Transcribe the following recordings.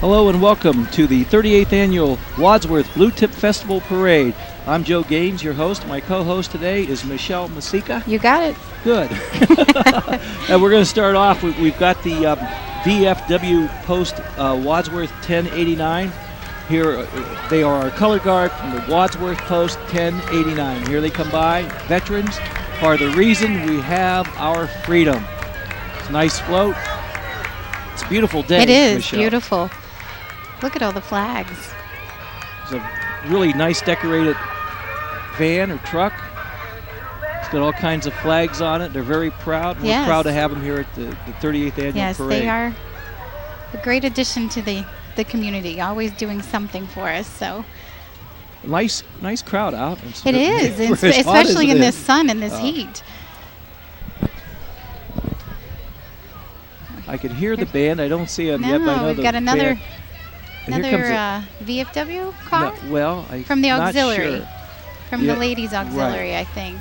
Hello and welcome to the 38th Annual Wadsworth Blue Tip Festival Parade. I'm Joe Gaines, your host. My co-host today is Michelle Masika. You got it. Good. And we're going to start off. We've got the VFW Post Wadsworth 1089. Here they are our color guard from the Wadsworth Post 1089. Here they come by. Veterans are the reason we have our freedom. It's a nice float. It's a beautiful day. It is Michelle. beautiful. Look at all the flags. It's a really nice decorated van or truck. It's got all kinds of flags on it. They're very proud. We're Yes. proud to have them here at the 38th Annual Yes, Parade. they are a great addition to the community, always doing something for us. So Nice crowd out. it is, for as hot as especially it in is. this sun and this heat. I can hear the band. I don't see them yet, but I know we've the got another band. And here comes VFW car from the not auxiliary, sure. from the ladies auxiliary, I think.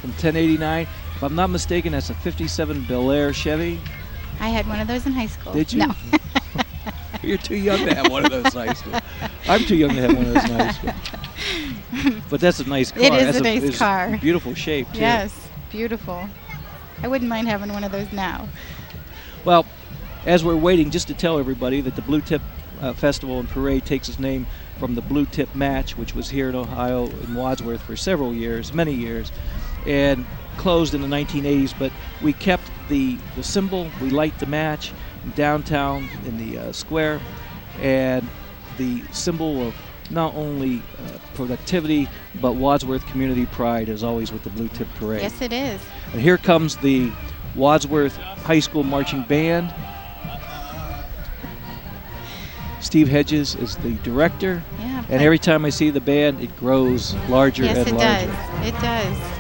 From 1089. If I'm not mistaken, that's a 57 Bel Air Chevy. I had one of those in high school. Did you? No. You're too young to have one of those in high school. I'm too young to have one of those in high school. But that's a nice car. It is That's a nice car. Beautiful shape, too. Yes, beautiful. I wouldn't mind having one of those now. Well, as we're waiting, just to tell everybody that the Blue Tip Festival and Parade takes its name from the Blue Tip Match, which was here in Ohio, in Wadsworth, for several years, many years, and closed in the 1980s. But we kept the symbol. We light the match downtown in the square, and the symbol of not only productivity, but Wadsworth community pride, as always, with the Blue Tip Parade. Yes, it is. And here comes the Wadsworth High School Marching Band. Steve Hedges is the director. Yeah. And every time I see the band, it grows larger yes, and it larger. does. It does.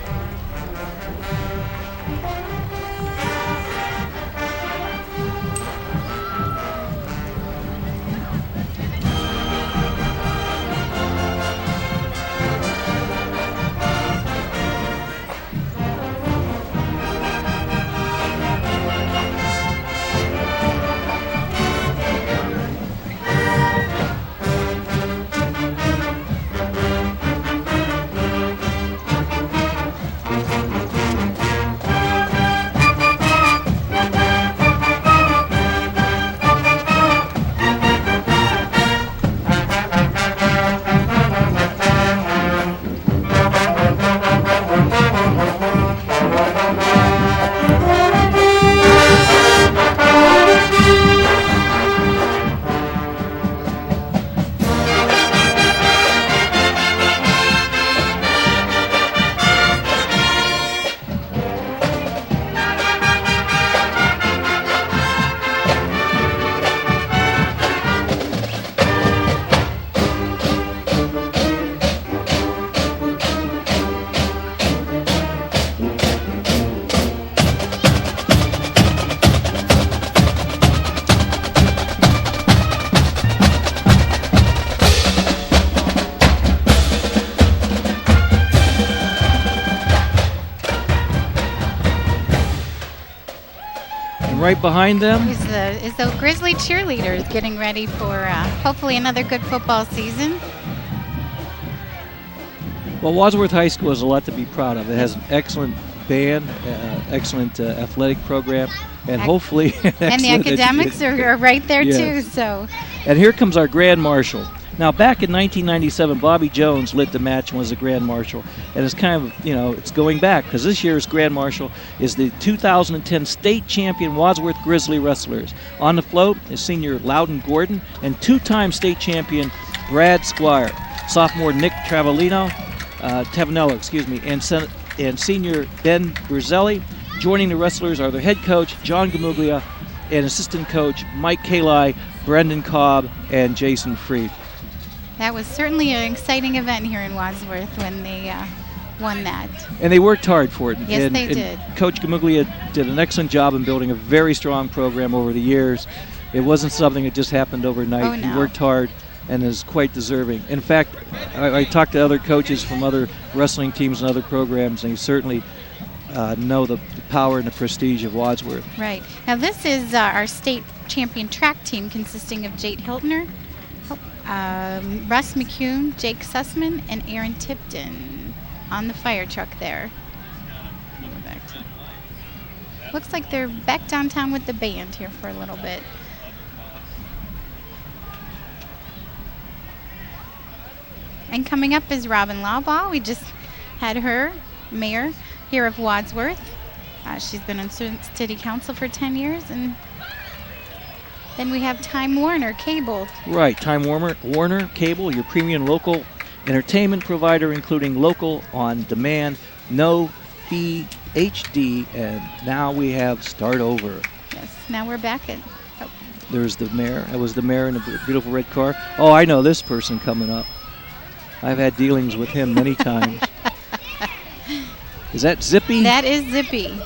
Right behind them is the Grizzly cheerleaders getting ready for hopefully another good football season. Well, Wadsworth High School has a lot to be proud of. It has an excellent band, excellent athletic program, and hopefully and the academics are right there yes. too. So. And here comes our Grand Marshal. Now, back in 1997, Bobby Jones lit the match and was the Grand Marshal. And it's kind of, it's going back, because this year's Grand Marshal is the 2010 state champion Wadsworth Grizzly Wrestlers. On the float is senior Loudon Gordon and two-time state champion Brad Squire. Sophomore Nick Tavanello, and senior Ben Brizzelli. Joining the wrestlers are their head coach, John Gamuglia, and assistant coach, Mike Kalai, Brendan Cobb, and Jason Freed. That was certainly an exciting event here in Wadsworth when they won that. And they worked hard for it. Yes, they did. Coach Gamuglia did an excellent job in building a very strong program over the years. It wasn't something that just happened overnight. Oh, no. He worked hard and is quite deserving. In fact, I talked to other coaches from other wrestling teams and other programs, and he certainly know the power and the prestige of Wadsworth. Right. Now this is our state champion track team consisting of Jade Hiltner, Russ McCune, Jake Sussman, and Aaron Tipton on the fire truck there. Go back to, looks like they're back downtown with the band here for a little bit. And coming up is Robin Lawbaugh. We just had her, mayor here of Wadsworth. She's been on city council for 10 years. And then we have Time Warner Cable. Right, Time Warner Cable, your premium local entertainment provider, including local on demand, no fee HD, and now we have Start Over. Yes, now we're back at. Oh. There's the mayor. That was the mayor in the beautiful red car. Oh, I know this person coming up. I've had dealings with him many times. Is that Zippy? That is Zippy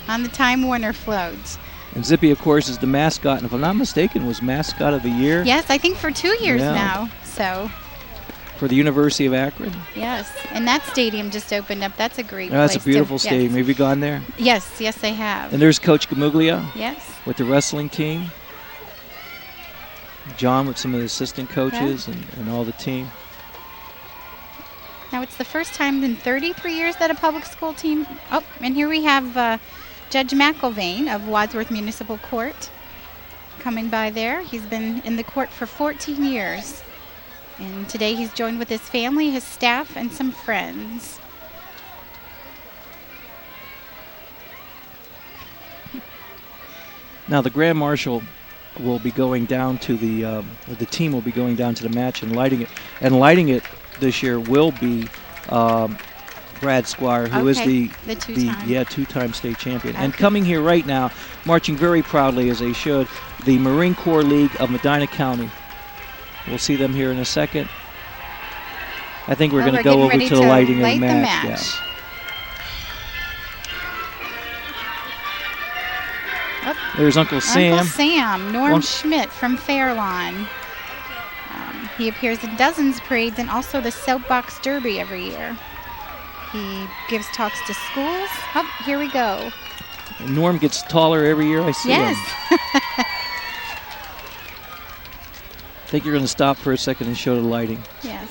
on the Time Warner floats. And Zippy, of course, is the mascot, and if I'm not mistaken, was mascot of the year. Yes, I think for 2 years now. So. For the University of Akron. Yes, and that stadium just opened up. That's a great place. That's a beautiful too. stadium. Yes. Have you gone there? Yes, yes, I have. And there's Coach Gamuglia. Yes. With the wrestling team. John with some of the assistant coaches and all the team. Now it's the first time in 33 years that a public school team. Oh, and here we have Judge McIlvain of Wadsworth Municipal Court coming by there. He's been in the court for 14 years. And today he's joined with his family, his staff, and some friends. Now the Grand Marshal will be going down to the team will be going down to the match and lighting it. And lighting it this year will be Brad Squire, who is the two-time state champion. Okay. And coming here right now, marching very proudly as they should, the Marine Corps League of Medina County. We'll see them here in a second. I think we're going to go over to the lighting of the match. Yeah. Oh. There's Uncle Sam. Uncle Sam, Norm Schmidt from Fairlawn. He appears in dozens of parades and also the Soapbox Derby every year. He gives talks to schools. Oh, here we go. And Norm gets taller every year I see him. I think you're going to stop for a second and show the lighting. Yes.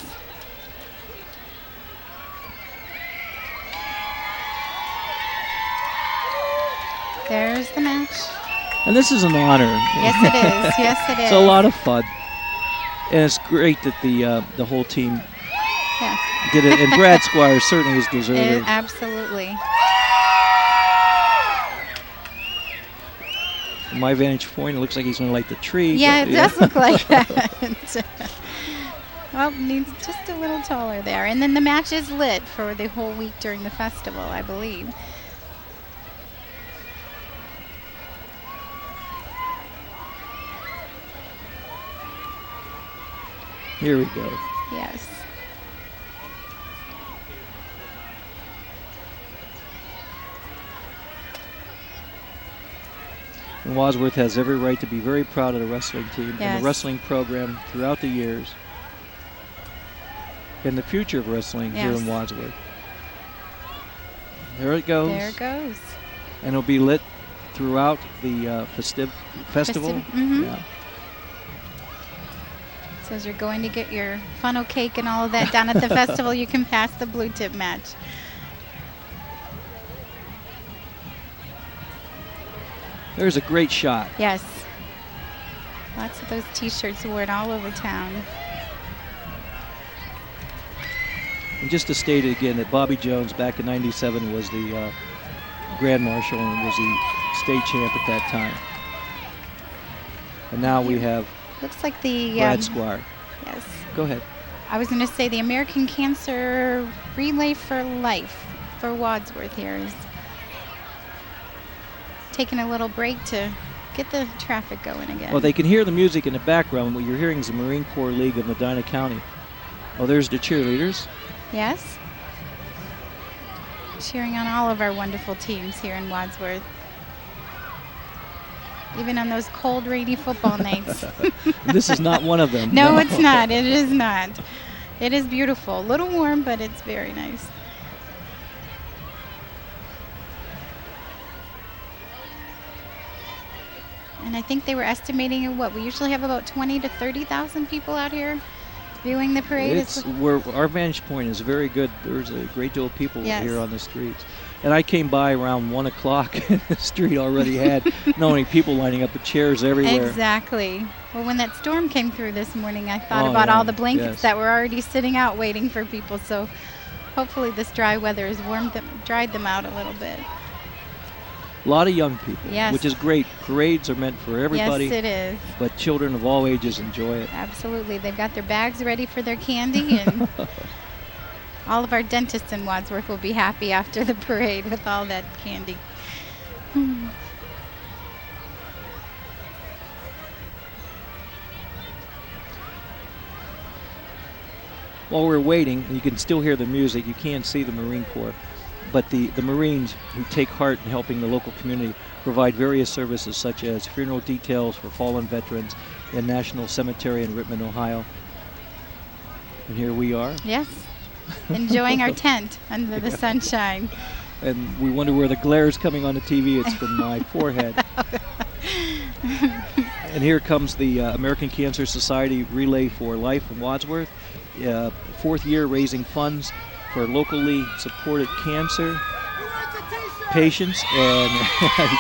There's the match. And this is an honor. Yes, it is. Yes, it is. It's a lot of fun. And it's great that the whole team did it. And Brad Squire certainly is deserving. Absolutely. From my vantage point, it looks like he's going to light the tree. Yeah, it does look like that. Well, needs just a little taller there. And then the match is lit for the whole week during the festival, I believe. Here we go. Yes. And Wadsworth has every right to be very proud of the wrestling team and the wrestling program throughout the years and the future of wrestling here in Wadsworth. There it goes. There it goes. And it'll be lit throughout the festival. Mm-hmm. Yeah. So as you're going to get your funnel cake and all of that down at the festival, you can pass the blue tip match. There's a great shot. Yes. Lots of those T-shirts worn all over town. And just to state it again, that Bobby Jones back in '97 was the Grand Marshal and was the state champ at that time. And now we have looks like the Brad Squire. Yes. Go ahead. I was going to say the American Cancer Relay for Life for Wadsworth here is taking a little break to get the traffic going again. Well, they can hear the music in the background. What you're hearing is the Marine Corps League of Medina County. Oh, there's the cheerleaders. Yes. Cheering on all of our wonderful teams here in Wadsworth. Even on those cold, rainy football nights. This is not one of them. No, it's not. It is not. It is beautiful. A little warm, but it's very nice. And I think they were estimating we usually have about 20 to 30,000 people out here viewing the parade. It's where our vantage point is very good. There's a great deal of people here on the streets. And I came by around 1 o'clock and the street already had not only people lining up, but chairs everywhere. Exactly. Well, when that storm came through this morning, I thought about all the blankets that were already sitting out waiting for people. So hopefully this dry weather has dried them out a little bit. A lot of young people, which is great. Parades are meant for everybody. Yes, it is. But children of all ages enjoy it. Absolutely. They've got their bags ready for their candy, and all of our dentists in Wadsworth will be happy after the parade with all that candy. While we're waiting, you can still hear the music. You can't see the Marine Corps. But the Marines who take heart in helping the local community provide various services such as funeral details for fallen veterans in National Cemetery in Rittman, Ohio. And here we are. Yes, enjoying our tent under the sunshine. And we wonder where the glare is coming on the TV. It's from my forehead. And here comes the American Cancer Society Relay for Life in Wadsworth. 4th year raising funds for locally supported cancer patients, and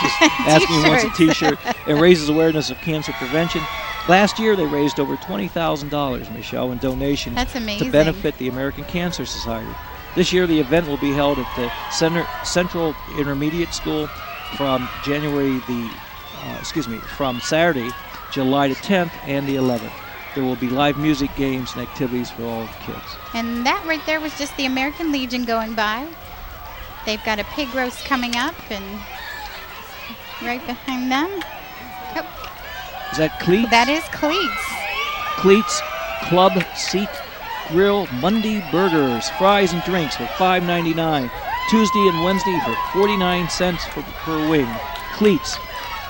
just asking who wants a t-shirt, and raises awareness of cancer prevention. Last year they raised over $20,000, Michelle, in donations. That's amazing. To benefit the American Cancer Society. This year the event will be held at the Central Intermediate School from from Saturday, July the 10th and the 11th. There will be live music, games, and activities for all the kids. And that right there was just the American Legion going by. They've got a pig roast coming up, and right behind them. Oh. Is that Cleats? That is Cleats. Cleats Club Seat Grill Monday Burgers, fries and drinks for $5.99. Tuesday and Wednesday for 49 cents per wing. Cleats,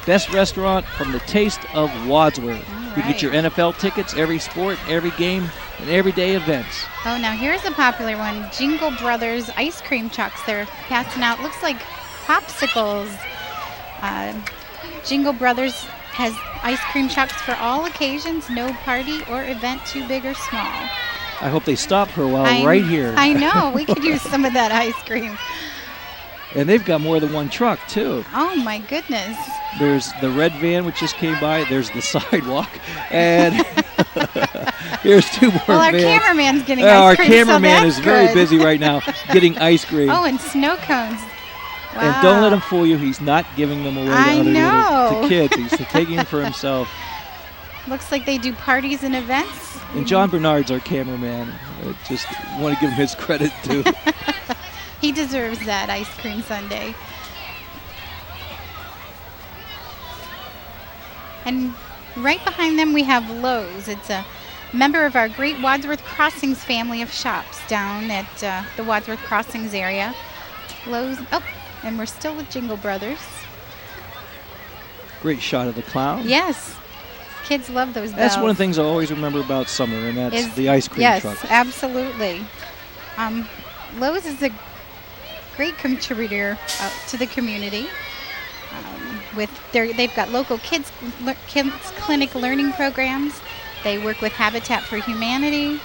best restaurant from the taste of Wadsworth. You get your NFL tickets, every sport, every game, and everyday events. Oh, now here's a popular one. Jingle Brothers ice cream trucks. They're passing out, looks like popsicles. Jingle Brothers has ice cream trucks for all occasions, no party or event too big or small. I hope they stop for a while right here. I know. We could use some of that ice cream. And they've got more than one truck, too. Oh, my goodness. There's the red van, which just came by. There's the sidewalk. And here's 2 more well, our vans. Cameraman's getting ice cream, Our cameraman so is very good. busy right now getting ice cream. Oh, and snow cones. Wow. And don't let him fool you. He's not giving them away to kids. He's taking them for himself. Looks like they do parties and events. And John Bernard's our cameraman. Just want to give him his credit, too. He deserves that ice cream sundae. And right behind them we have Lowe's. It's a member of our great Wadsworth Crossings family of shops down at the Wadsworth Crossings area. Lowe's. Oh, and we're still with Jingle Brothers. Great shot of the clown. Yes. Kids love those bells. That's one of the things I always remember about summer, and that's the ice cream truck. Yes, absolutely. Lowe's is a great contributor to the community. They've got local kids clinic learning programs. They work with Habitat for Humanity,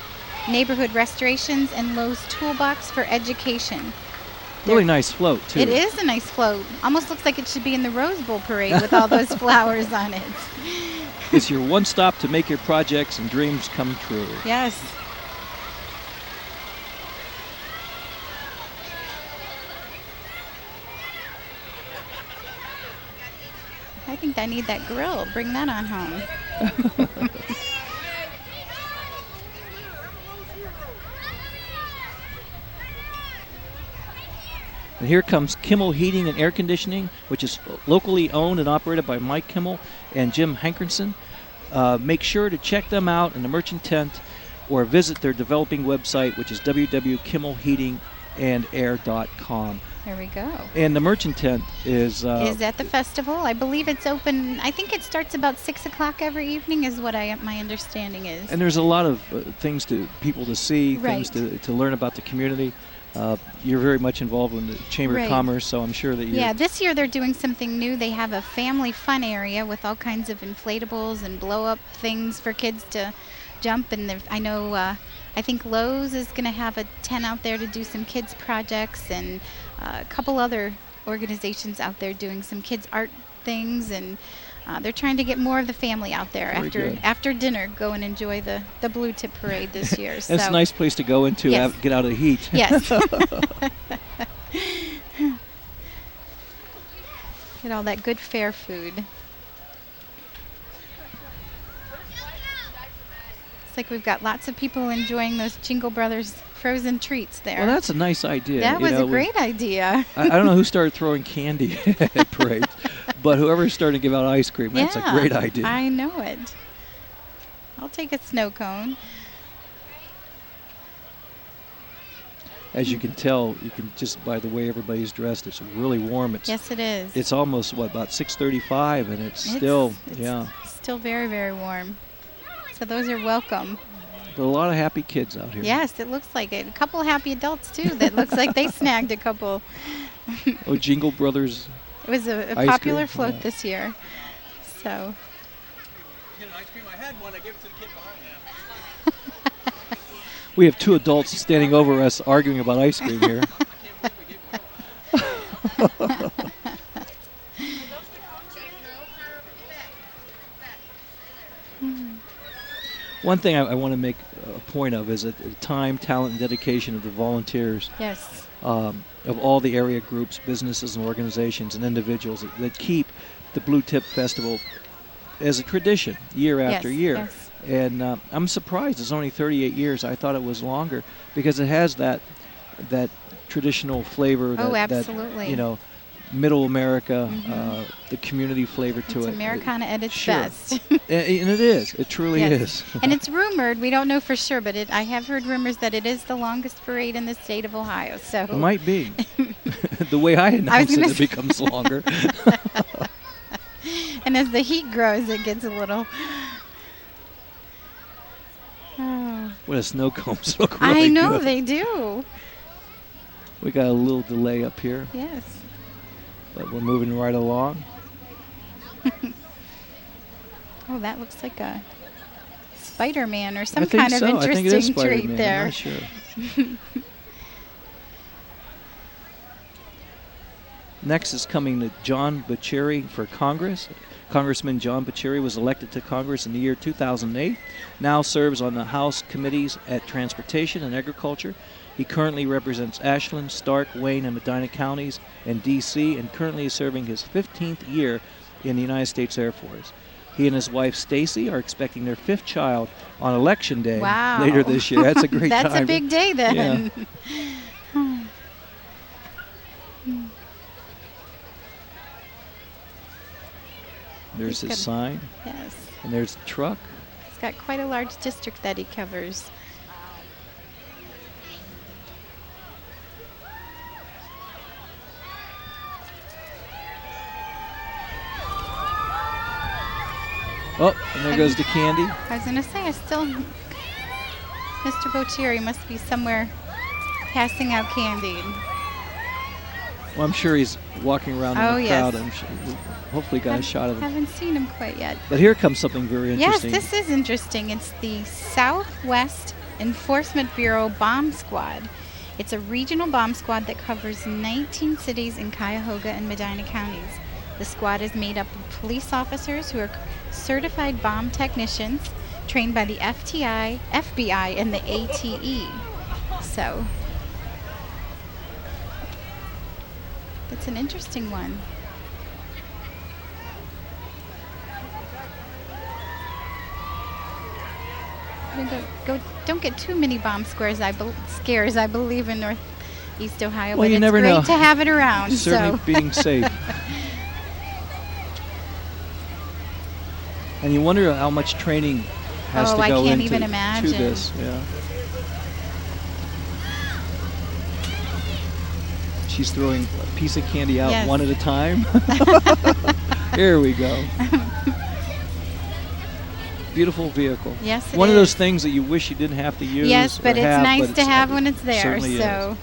neighborhood restorations, and Lowe's Toolbox for Education. Really nice float, too. It is a nice float. Almost looks like it should be in the Rose Bowl parade with all those flowers on it. It's your one stop to make your projects and dreams come true. Yes. I think I need that grill. Bring that on home. And here comes Kimmel Heating and Air Conditioning, which is locally owned and operated by Mike Kimmel and Jim Hankerson. Make sure to check them out in the merchant tent or visit their developing website, which is www.kimmelheatingandair.com. There we go. And the merchant tent is at the festival. I believe it's open. I think it starts about 6 o'clock every evening is what my understanding is. And there's a lot of things to people to see, right. things to learn about the community. You're very much involved in the Chamber of Commerce, so I'm sure that you. Yeah, this year they're doing something new. They have a family fun area with all kinds of inflatables and blow-up things for kids to jump. And I know, I think Lowe's is going to have a tent out there to do some kids projects, and a couple other organizations out there doing some kids art things, and they're trying to get more of the family out there after dinner. Go and enjoy the Blue Tip Parade this year. It's a nice place to go into, get out of the heat. Yes. Get all that good fair food. It's like we've got lots of people enjoying those Jingle Brothers frozen treats there. Well, that's a nice idea. That was a great idea. I don't know who started throwing candy at parades, but whoever started to give out ice cream, that's a great idea. I know it. I'll take a snow cone. As you can tell, you can just by the way everybody's dressed, it's really warm. Yes, it is. It's almost, about 6:35, and it's still very, very warm. So those are welcome. But a lot of happy kids out here. Yes, it looks like it. A couple of happy adults, too, that looks like they snagged a couple. Oh, Jingle Brothers. It was a popular float this year. So. Get an ice cream? I had one. I gave it to the kid behind me. We have two adults standing over us arguing about ice cream here. One thing I want to make a point of is the time, talent, and dedication of the volunteers. Yes. Of all the area groups, businesses, and organizations and individuals that keep the Blue Tip Festival as a tradition year after year. Yes. And I'm surprised it's only 38 years. I thought it was longer because it has that traditional flavor. Absolutely. That, Middle America, the community flavor to it. It's Americana at its best. And it is. It truly is. And it's rumored, we don't know for sure, but I have heard rumors that it is the longest parade in the state of Ohio. So it might be. The way I announce it becomes longer. And as the heat grows, it gets a little... What a snow cones look really I know, good. they do. We got a little delay up here. Yes. But we're moving right along. Oh, that looks like a Spider-Man or some kind of interesting treat there. I'm not sure. Next is coming to John Bucieri for Congress. Congressman John Bucieri was elected to Congress in the year 2008, now serves on the House committees at Transportation and Agriculture. He currently represents Ashland, Stark, Wayne, and Medina counties and D.C., and currently is serving his 15th year in the United States Air Force. He and his wife, Stacy, are expecting their 5th child on Election Day later this year. That's a great time. That's a big day then. Yeah. There's his sign. Yes. And there's the truck. He's got quite a large district that he covers. Oh, and there goes the candy. I was going to say, Mr. Bucieri must be somewhere passing out candy. Well, I'm sure he's walking around in the crowd. I'm sure, hopefully got a shot of him. Haven't seen him quite yet. But here comes something very interesting. Yes, this is interesting. It's the Southwest Enforcement Bureau Bomb Squad. It's a regional bomb squad that covers 19 cities in Cuyahoga and Medina counties. The squad is made up of police officers who are certified bomb technicians trained by the FBI, and the ATE. So it's an interesting one. Don't get too many bomb scares, I believe, in Northeast Ohio. Well, but you never it's know. great to have it around. Certainly being safe. And you wonder how much training has to go I can't into even imagine. to this. Yeah. She's throwing a piece of candy out one at a time. Here we go. Beautiful vehicle. Yes, it One is. of those things that you wish you didn't have to use. Yes, but it's nice to have when it's there. Certainly so. Is.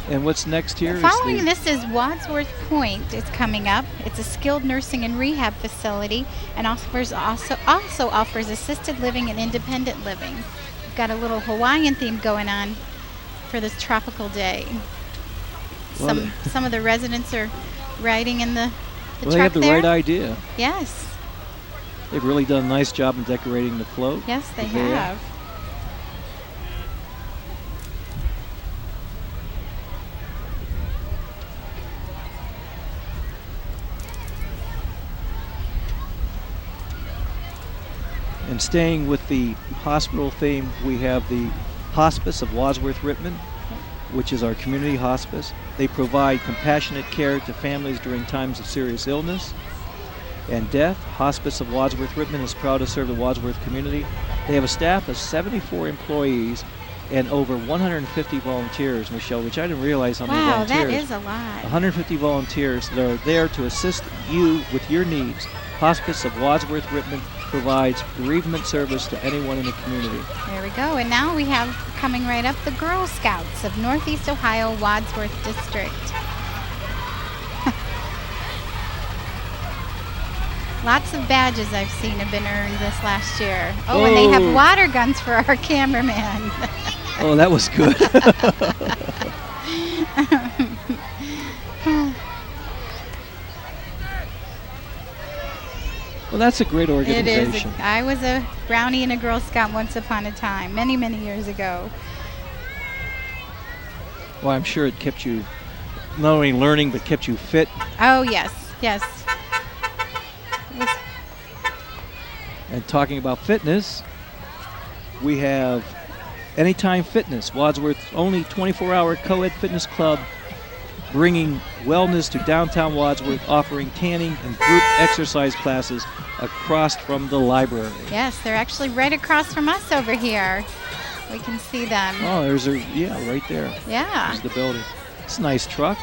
And what's next here? Following this is Wadsworth Point. It's coming up. It's a skilled nursing and rehab facility, and also offers assisted living and independent living. We've got a little Hawaiian theme going on for this tropical day. Some of the residents are riding in the truck they have the there. right idea. Yes. They've really done a nice job in decorating the float. Yes, they have. And staying with the hospital theme, we have the Hospice of Wadsworth Rittman, which is our community hospice. They provide compassionate care to families during times of serious illness and death. Hospice of Wadsworth Rittman is proud to serve the Wadsworth community. They have a staff of 74 employees and over 150 volunteers, Michelle, which I didn't realize how many volunteers. Wow, that is a lot. 150 volunteers that are there to assist you with your needs. Hospice of Wadsworth Rittman provides bereavement service to anyone in the community. There we go. And now we have coming right up the Girl Scouts of Northeast Ohio Wadsworth District. Lots of badges I've seen have been earned this last year. Oh, and they have water guns for our cameraman. Oh, that was good. Well, that's a great organization. It is. I was a Brownie and a Girl Scout once upon a time, many, many years ago. Well, I'm sure it kept you not only learning, but kept you fit. Oh, yes, yes. And talking about fitness, we have Anytime Fitness, Wadsworth's only 24-hour co-ed fitness club, bringing wellness to downtown Wadsworth, offering tanning and group exercise classes across from the library. Yes, they're actually right across from us over here. We can see them. Oh, right there. Yeah. There's the building. It's a nice truck.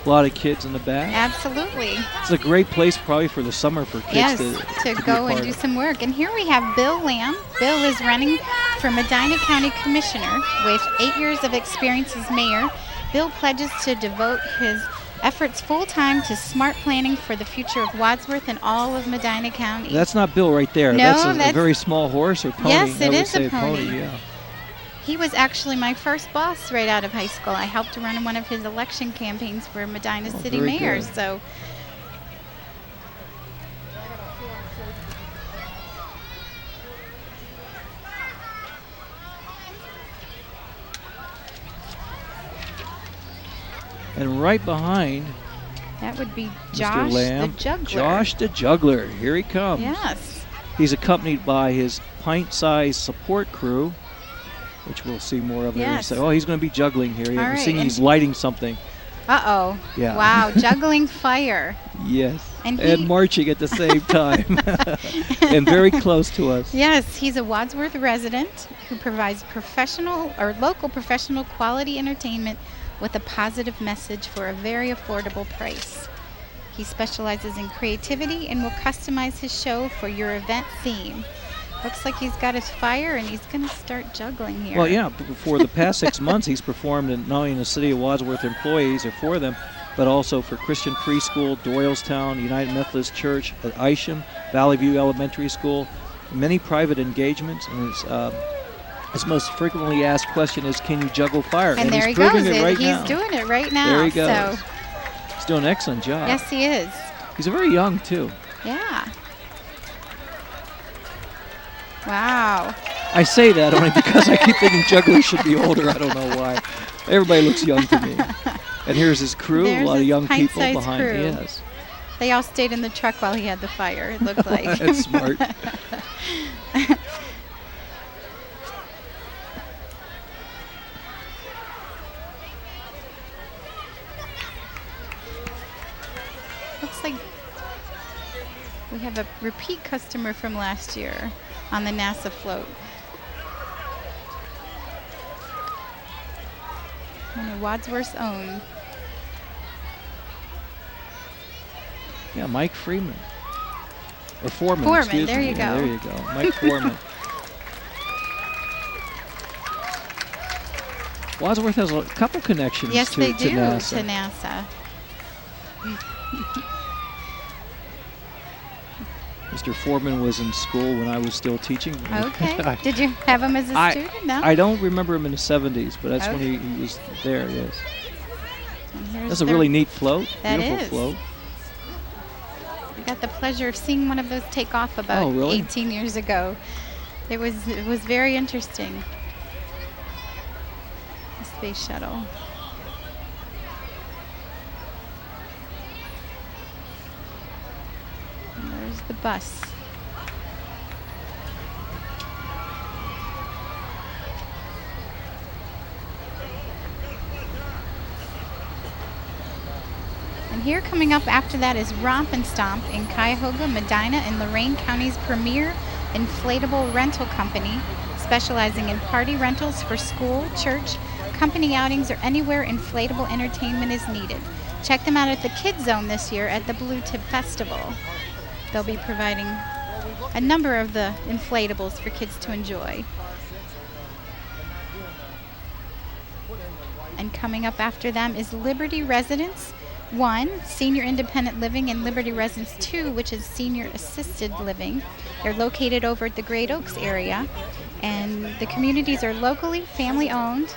A lot of kids in the back. Absolutely. It's a great place probably for the summer for kids to go and do some work. And here we have Bill Lamb. Bill is running for Medina County Commissioner with 8 years of experience as mayor. Bill pledges to devote his efforts full-time to smart planning for the future of Wadsworth and all of Medina County. That's not Bill right there. No, that's a very small horse or pony. Yes, it is a pony. Yeah. He was actually my first boss right out of high school. I helped run one of his election campaigns for Medina City Mayor. Good. So. And right behind That would be Mr. Josh Lamb, the Juggler. Josh the Juggler. Here he comes. Yes. He's accompanied by his pint-sized support crew, which we'll see more of. Yes. There. So, he's going to be juggling here. You All haven't right, seen he's lighting something. Uh-oh. Yeah. Wow, juggling fire. Yes. And marching at the same time. And very close to us. Yes, he's a Wadsworth resident who provides local professional quality entertainment with a positive message for a very affordable price. He specializes in creativity and will customize his show for your event theme. Looks like he's got his fire and he's going to start juggling here. Well, yeah, for the past 6 months, he's performed not only in the City of Wadsworth employees or for them, but also for Christian Preschool, Doylestown, United Methodist Church, at Isham, Valley View Elementary School, many private engagements. And his most frequently asked question is, can you juggle fire? And there he's he goes. proving it right now. He's doing it right now. There he goes. So. He's doing an excellent job. Yes, he is. He's very young, too. Yeah. Wow. I say that only because I keep thinking jugglers should be older. I don't know why. Everybody looks young to me. And here's his crew, There's a lot of his young people pint-sized behind. crew. Yes. They all stayed in the truck while he had the fire, it looked like. That's smart. Looks like we have a repeat customer from last year on the NASA float. One of Wadsworth's own. Yeah, Mike Freeman. Or Foreman, Foreman, excuse there me. you Yeah, go. there you go. Mike Foreman. Wadsworth has a couple connections Yes, to they do, NASA. to NASA. Mr. Foreman was in school when I was still teaching. Okay. Did you have him as a student? No? I don't remember him in the 70s, but that's when Okay. he was there, yes. And here's That's a their- really neat float. That Beautiful is. float. I got the pleasure of seeing one of those take off about Oh, really? 18 years ago. It was very interesting. The space shuttle. And there's the bus. And here coming up after that is Romp and Stomp in Cuyahoga, Medina, and Lorain County's premier inflatable rental company, specializing in party rentals for school, church, company outings, or anywhere inflatable entertainment is needed. Check them out at the Kids Zone this year at the Blue Tip Festival. They'll be providing a number of the inflatables for kids to enjoy. And coming up after them is Liberty Residence 1, Senior Independent Living, and Liberty Residence 2, which is Senior Assisted Living. They're located over at the Great Oaks area, and the communities are locally family-owned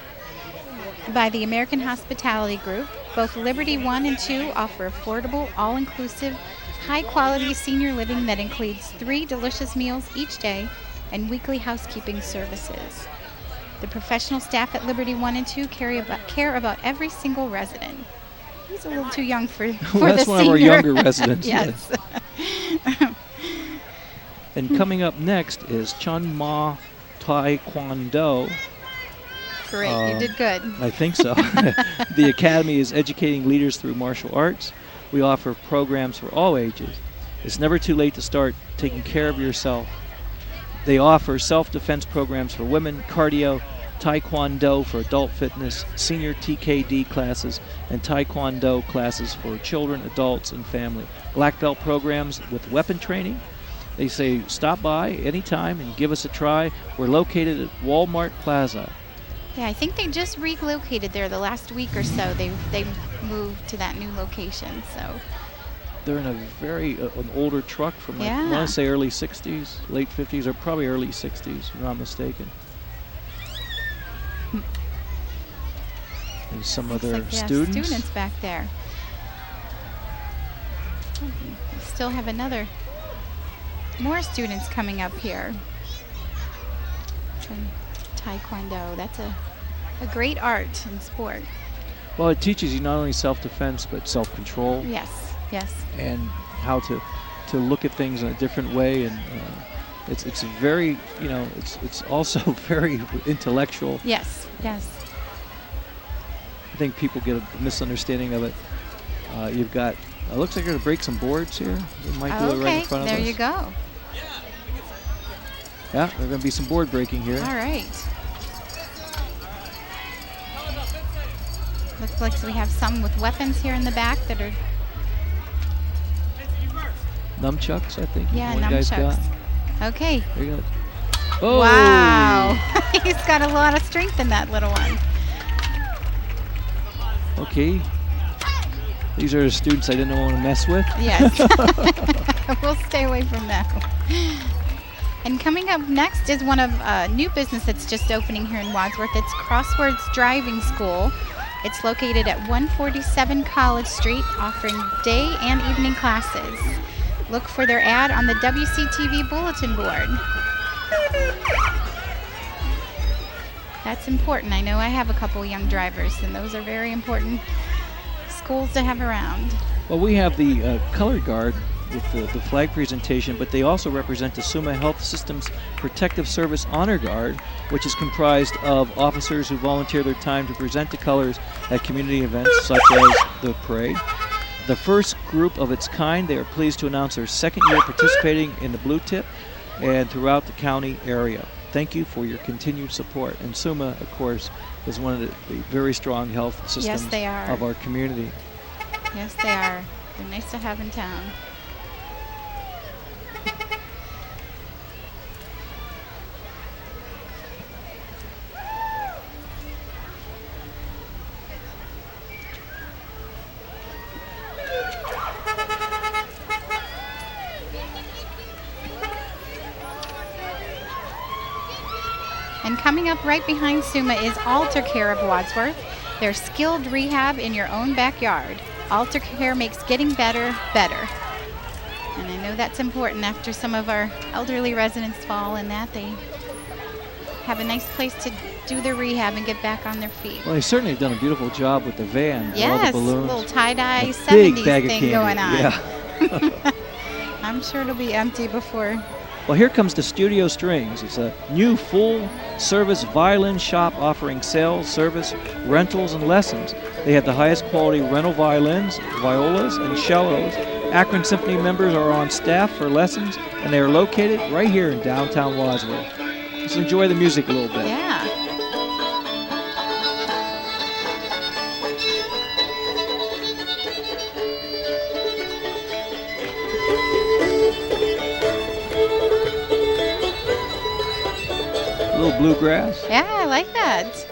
by the American Hospitality Group. Both Liberty 1 and 2 offer affordable, all-inclusive, high-quality senior living that includes 3 delicious meals each day and weekly housekeeping services. The professional staff at Liberty 1 and 2 care about every single resident. He's a little too young for Well, the that's one of our senior. younger residents. Yes. And coming up next is Chun Ma Taekwondo. Great, you did good. I think so. The Academy is educating leaders through martial arts. We offer programs for all ages. It's never too late to start taking care of yourself. They offer self-defense programs for women, cardio, Taekwondo for adult fitness, senior TKD classes, and Taekwondo classes for children, adults, and family. Black belt programs with weapon training. They say stop by anytime and give us a try. We're located at Walmart Plaza. Yeah, I think they just relocated there the last week or so. They moved to that new location. So They're in a very an older truck from like, I Yeah. want to say early 60s, late 50s, or probably early 60s, if I'm not mistaken. There's some looks other like, yeah, students. back there. We still have more students coming up here. From Taekwondo. That's a great art and sport. Well, it teaches you not only self-defense but self-control Yes, yes. and how to look at things in a different way, and it's very, it's also very intellectual. Yes, yes. I think people get a misunderstanding of it. You've got, it looks like you're going to break some boards here. You might do it right in front of us. There you go. Yeah, there's going to be some board breaking here. All right. Looks like we have some with weapons here in the back that are, Nunchucks, I think. yeah, one guy's got. nunchucks. Okay. There you go. Oh! Wow. He's got a lot of strength in that little one. Okay. These are the students I didn't want to mess with. Yes. We'll stay away from that. And coming up next is one of new business that's just opening here in Wadsworth. It's Crosswords Driving School. It's located at 147 College Street, offering day and evening classes. Look for their ad on the WCTV bulletin board. That's important. I know I have a couple young drivers, and those are very important schools to have around. Well, we have the color guard with the flag presentation, but they also represent the Summa Health Systems Protective Service Honor Guard, which is comprised of officers who volunteer their time to present the colors at community events such as the parade. The first group of its kind, they are pleased to announce their second year participating in the Blue Tip and throughout the county area. Thank you for your continued support. And Summa, of course, is one of the very strong health systems Yes, they are. of our community. Yes, they are. They're nice to have in town. And coming up right behind Suma is Alter Care of Wadsworth. They're skilled rehab in your own backyard. Alter Care makes getting better, better. And I know that's important after some of our elderly residents fall and that they have a nice place to do their rehab and get back on their feet. Well, they certainly have done a beautiful job with the van. Yes, all the balloons. a little tie-dye A 70s big bag of thing candy. going on. Yeah. I'm sure it'll be empty before. Well, here comes the Studio Strings. It's a new full-service violin shop offering sales, service, rentals, and lessons. They have the highest quality rental violins, violas, and cellos. Akron Symphony members are on staff for lessons, and they are located right here in downtown Wadsworth. Let's enjoy the music a little bit. Yeah. A little bluegrass. Yeah, I like that.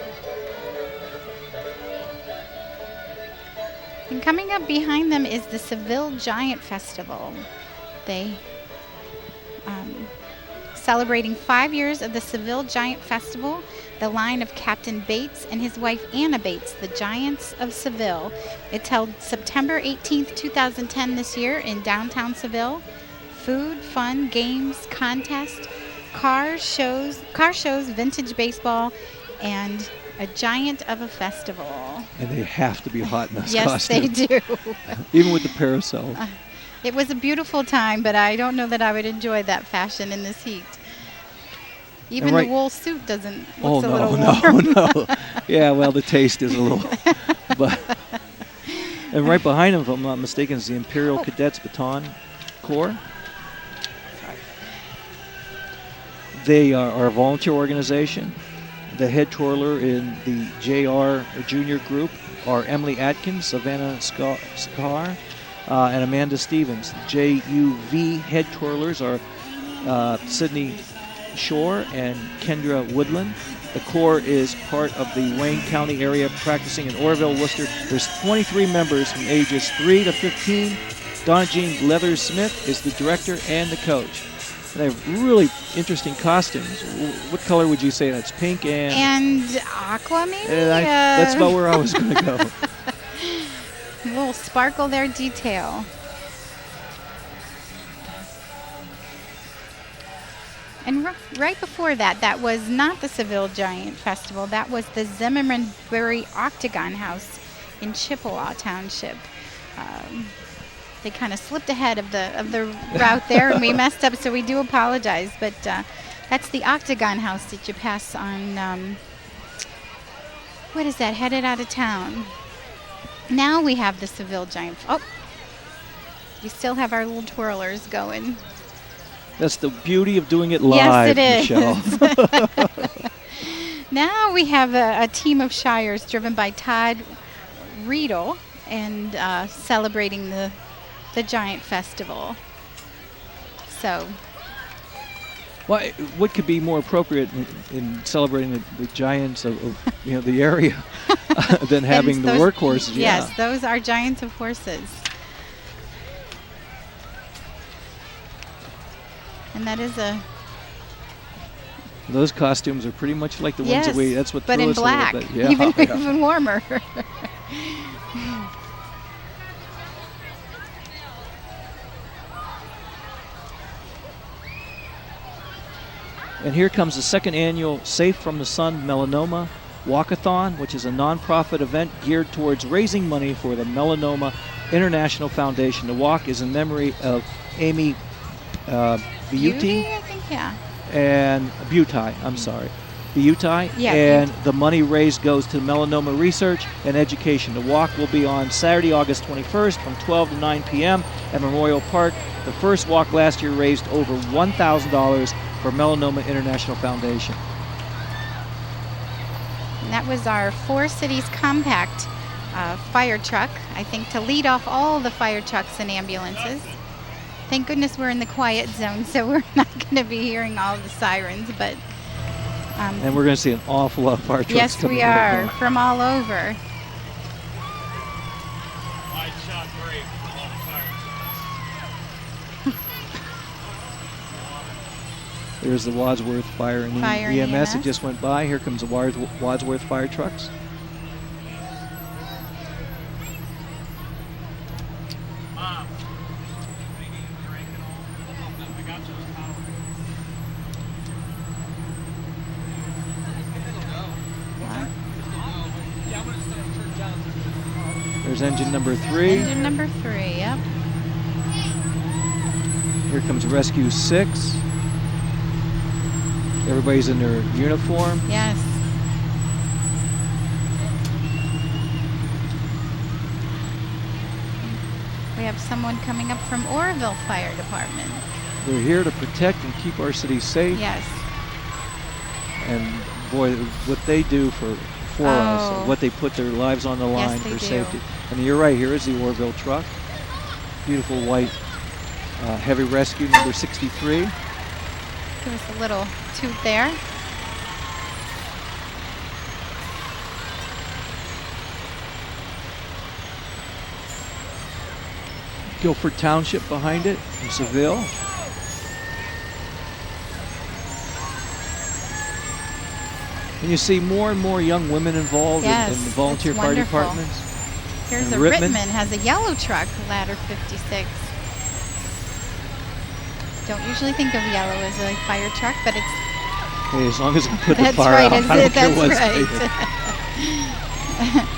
And coming up behind them is the Seville Giant Festival. They celebrating 5 years of the Seville Giant Festival, the line of Captain Bates and his wife Anna Bates, the Giants of Seville. It's held September 18th, 2010 this year in downtown Seville. Food, fun, games, contest, car shows, vintage baseball, and a giant of a festival. And they have to be hot in those Yes, costumes. they do. Even with the parasol. It was a beautiful time, but I don't know that I would enjoy that fashion in this heat. Even the wool suit looks a little warm. No. Yeah, well, the taste is a little. But and right behind him, if I'm not mistaken, is the Imperial Cadets Baton Corps. They are a volunteer organization. The head twirler in the JR Junior group are Emily Atkins, Savannah Scar, and Amanda Stevens. The JUV head twirlers are Sydney Shore and Kendra Woodland. The Corps is part of the Wayne County area practicing in Orville, Worcester. There's 23 members from ages 3 to 15. Donna Jean Leathers-Smith is the director and the coach. They have really interesting costumes. What color would you say that's? Pink and aqua, maybe? That's about where I was going to go. A little sparkle there, detail. And right before that, that was not the Seville Giant Festival. That was the Zimmermanbury Octagon House in Chippewa Township. They kind of slipped ahead of the route there, and we messed up, so we do apologize. But that's the Octagon House that you pass on, what is that, headed out of town. Now we have the Seville Giant. Oh, we still have our little twirlers going. That's the beauty of doing it live, yes, it Michelle. Is. Now we have a team of Shires driven by Todd Riedel and celebrating the Giant Festival. So, what could be more appropriate in celebrating the giants of the area than having the workhorses? Yes, those are giants of horses. And that is those costumes are pretty much like the ones that that's what but threw in us black, a little bit. Yeah, even warmer. And here comes the second annual Safe from the Sun Melanoma Walkathon, which is a nonprofit event geared towards raising money for the Melanoma International Foundation. The walk is in memory of Amy Beauty, I think, yeah. And Butai, I'm sorry. Butai. Yeah, and the money raised goes to melanoma research and education. The walk will be on Saturday, August 21st from 12 to 9 p.m. at Memorial Park. The first walk last year raised over $1,000 for Melanoma International Foundation. And that was our 4 Cities Compact fire truck, I think, to lead off all the fire trucks and ambulances. Thank goodness we're in the quiet zone, so we're not going to be hearing all the sirens, but... and we're going to see an awful lot of fire trucks yes, coming we are, from all over. Wide shot break for a lot of fire trucks. There's the Wadsworth Fire and Fire and EMS that EMS. just went by. Here comes the Wadsworth fire trucks. There's engine number 3. Engine number 3, yep. Here comes Rescue 6. Everybody's in their uniform. Yes. We have someone coming up from Oroville Fire Department. We're here to protect and keep our city safe. Yes. And boy, what they do for us, what they put their lives on the line they for do. safety. And you're right, here is the Oroville truck. Beautiful white heavy rescue number 63. Give us a little toot there. Guilford Township behind it in Seville. And you see more and more young women involved in the volunteer it's fire wonderful. departments. Here's And a Rittman. Rittman has a yellow truck, ladder 56. Don't usually think of yellow as a fire truck, but it's Hey, as long as it can put the that's fire right. out, I don't care That's what's right. painted.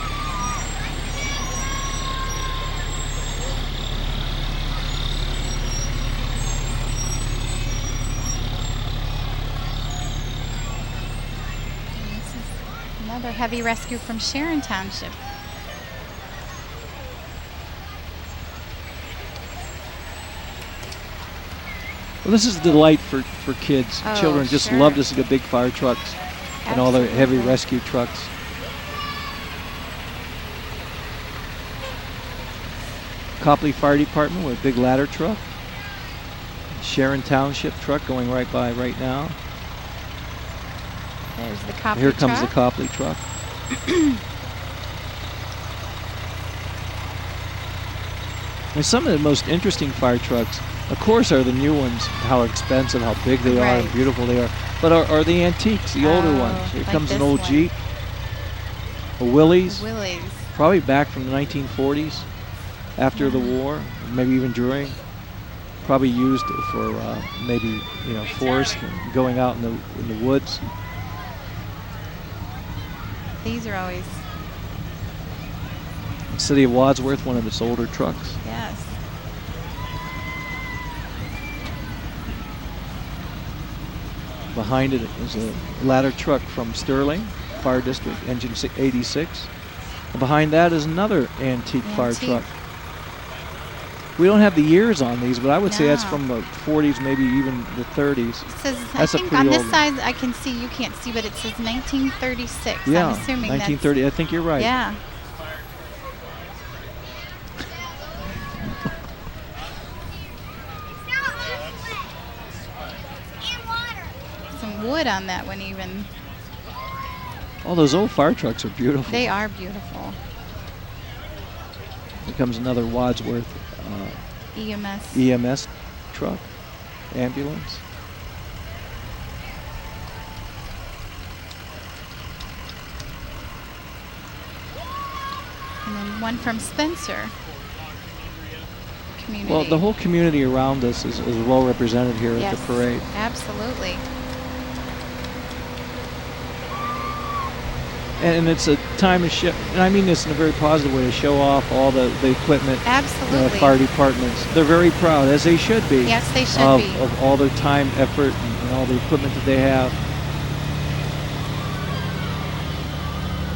This is another heavy rescue from Sharon Township. Well, this is a delight for kids. Oh, Children just sure. love to see the big fire trucks and all the heavy Absolutely. rescue trucks. Copley Fire Department with a big ladder truck. Sharon Township truck going right by right now. There's the Copley Here comes the truck. Copley truck. And some of the most interesting fire trucks, of course, are the new ones, how expensive, how big they are, Right. and beautiful they are. But are the antiques, the older Oh, ones. Here like comes an this old one. Jeep, a Willys, Willys. probably back from the 1940s, after the war, maybe even during. Probably used for maybe forest and going out in the woods. These are always, City of Wadsworth, one of its older trucks. yes. Behind it is a ladder truck from Sterling Fire District, engine 86. And behind that is another antique fire Antique. truck. We don't have the years on these, but I would say that's No. from the 40s, maybe even the 30s. It says, That's a I think pretty on this old side I can see, you can't see, but it says 1936. Yeah, I'm assuming 1930. I think you're right. that's, yeah. Some wood on that one even. All those old fire trucks are beautiful. They are beautiful. Here comes another Wadsworth EMS. EMS truck, ambulance. And then one from Spencer Community. Well, the whole community around us is well represented here yes, at the parade. absolutely. And it's a time to show, and I mean this in a very positive way, to show off all the equipment. Absolutely. The fire departments. They're very proud, as they should be. Yes, they should of, be. Of all their time, effort, and all the equipment that they have.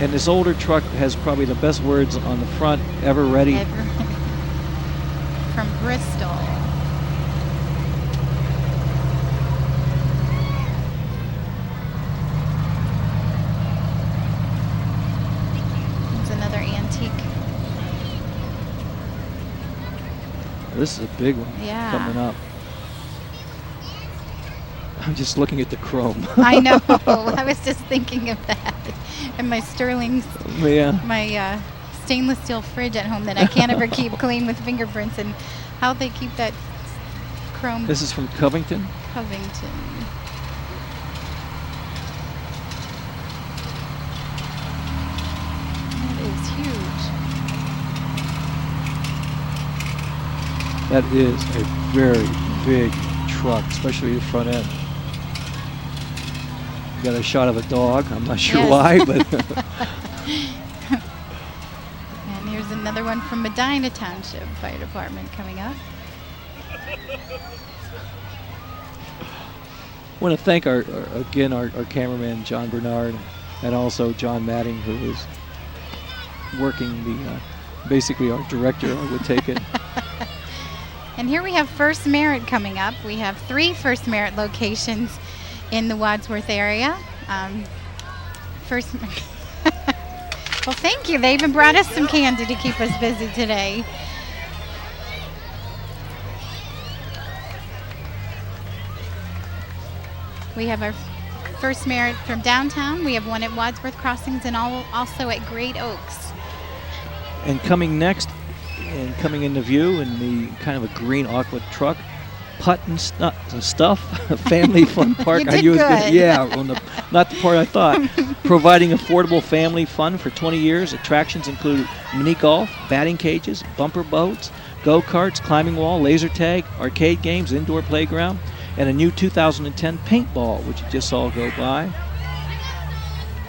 And this older truck has probably the best words on the front, ever ready. From Bristol. It's another antique. This is a big one Yeah. coming up. I'm just looking at the chrome. I know. I was just thinking of that. And my Sterling's, Yeah. my stainless steel fridge at home that I can't ever keep clean with fingerprints, and how they keep that chrome. This is from Covington. Covington. That is a very big truck, especially the front end. Got a shot of a dog. I'm not sure why, but. And here's another one from Medina Township Fire Department coming up. I want to thank our cameraman John Bernard, and also John Matting, who is working the basically our director, I would take it. And here we have First Merit coming up. We have 3 First Merit locations in the Wadsworth area. Well, thank you. They even brought us some candy to keep us busy today. We have our First Merit from downtown. We have one at Wadsworth Crossings and also at Great Oaks. And coming next, and coming into view in the kind of a green aqua truck, Putt and Stuff, Family Fun Park. You did good. Yeah, not the part I thought. Providing affordable family fun for 20 years. Attractions include mini golf, batting cages, bumper boats, go-karts, climbing wall, laser tag, arcade games, indoor playground, and a new 2010 paintball, which you just saw go by.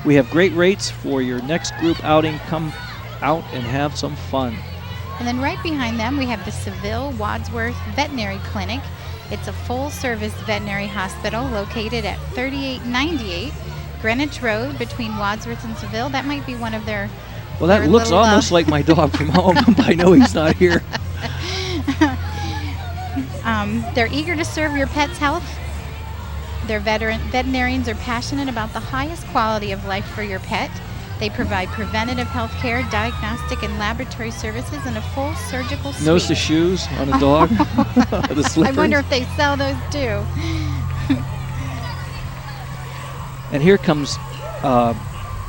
We have great rates for your next group outing. Come out and have some fun. And then right behind them, we have the Seville Wadsworth Veterinary Clinic. It's a full-service veterinary hospital located at 3898 Greenwich Road between Wadsworth and Seville. That might be one of their. Well, that looks almost like my dog from home, but I know he's not here. They're eager to serve your pet's health. Their veterinarians are passionate about the highest quality of life for your pet. They provide preventative health care, diagnostic and laboratory services, and a full surgical suite. Notice the shoes on the dog? The slippers? I wonder if they sell those too. And here comes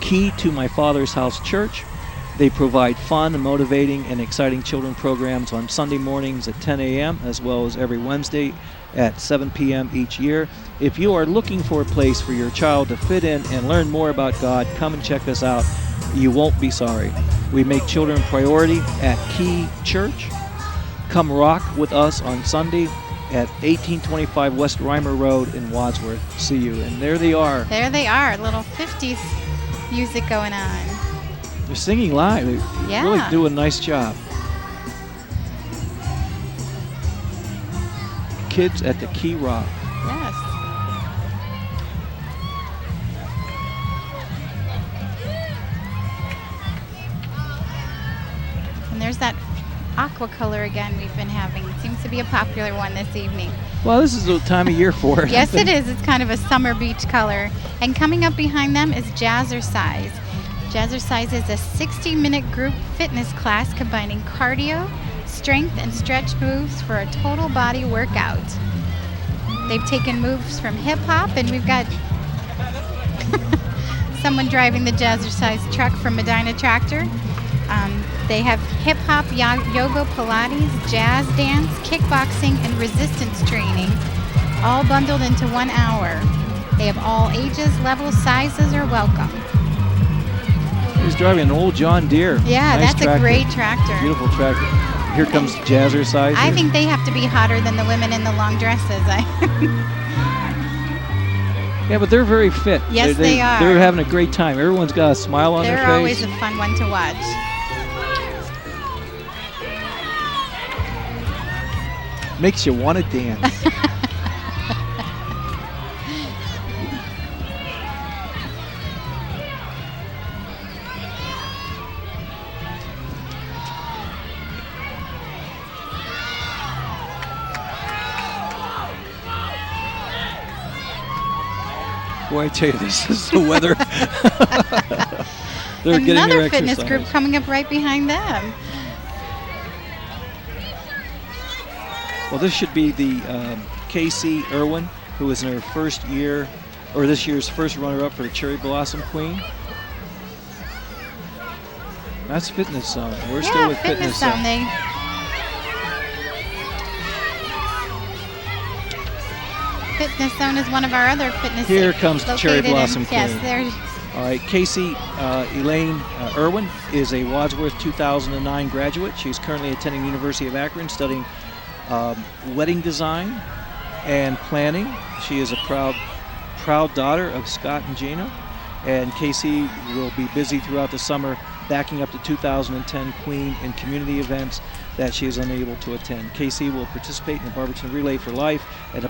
Key to My Father's House Church. They provide fun, motivating, and exciting children programs on Sunday mornings at 10 a.m. as well as every Wednesday at 7 p.m. each year. If you are looking for a place for your child to fit in and learn more about God, come and check us out. You won't be sorry. We make children a priority at Key Church. Come rock with us on Sunday at 1825 West Reimer Road in Wadsworth. See you. And there they are. There they are, little 50s music going on. They're singing live. They really do a nice job. Kids at the Key Rock. Yes. And there's that aqua color again we've been having. It seems to be a popular one this evening. Well, this is the time of year for it. Yes, it is. It's kind of a summer beach color. And coming up behind them is Jazzercise. Jazzercise is a 60-minute group fitness class combining cardio, strength, and stretch moves for a total body workout. They've taken moves from hip-hop, and we've got someone driving the Jazzercise truck from Medina Tractor. They have hip-hop, yoga, Pilates, jazz dance, kickboxing, and resistance training, all bundled into 1 hour. They have all ages, levels, sizes are welcome. He's driving an old John Deere. Yeah, nice that's tractor. a great tractor. Beautiful tractor. Here comes Jazzercise. I think they have to be hotter than the women in the long dresses. Yeah, but they're very fit. Yes, they are. They're having a great time. Everyone's got a smile on their face. They're always a fun one to watch. Makes you want to dance. Boy, I tell you, this is the weather. They're getting their Another fitness exercise. group coming up right behind them. Well, this should be the Casey Irwin, who is in her first year, or this year's first runner-up for the Cherry Blossom Queen. That's Fitness Zone. We're still with Fitness Zone. Fitness Zone is one of our other fitness. Here comes the Cherry Blossom Queen. Yes, there's. All right, Casey Elaine Irwin is a Wadsworth 2009 graduate. She's currently attending University of Akron, studying wedding design and planning. She is a proud daughter of Scott and Gina. And Casey will be busy throughout the summer backing up the 2010 Queen in community events that she is unable to attend. Casey will participate in the Barberton Relay for Life at the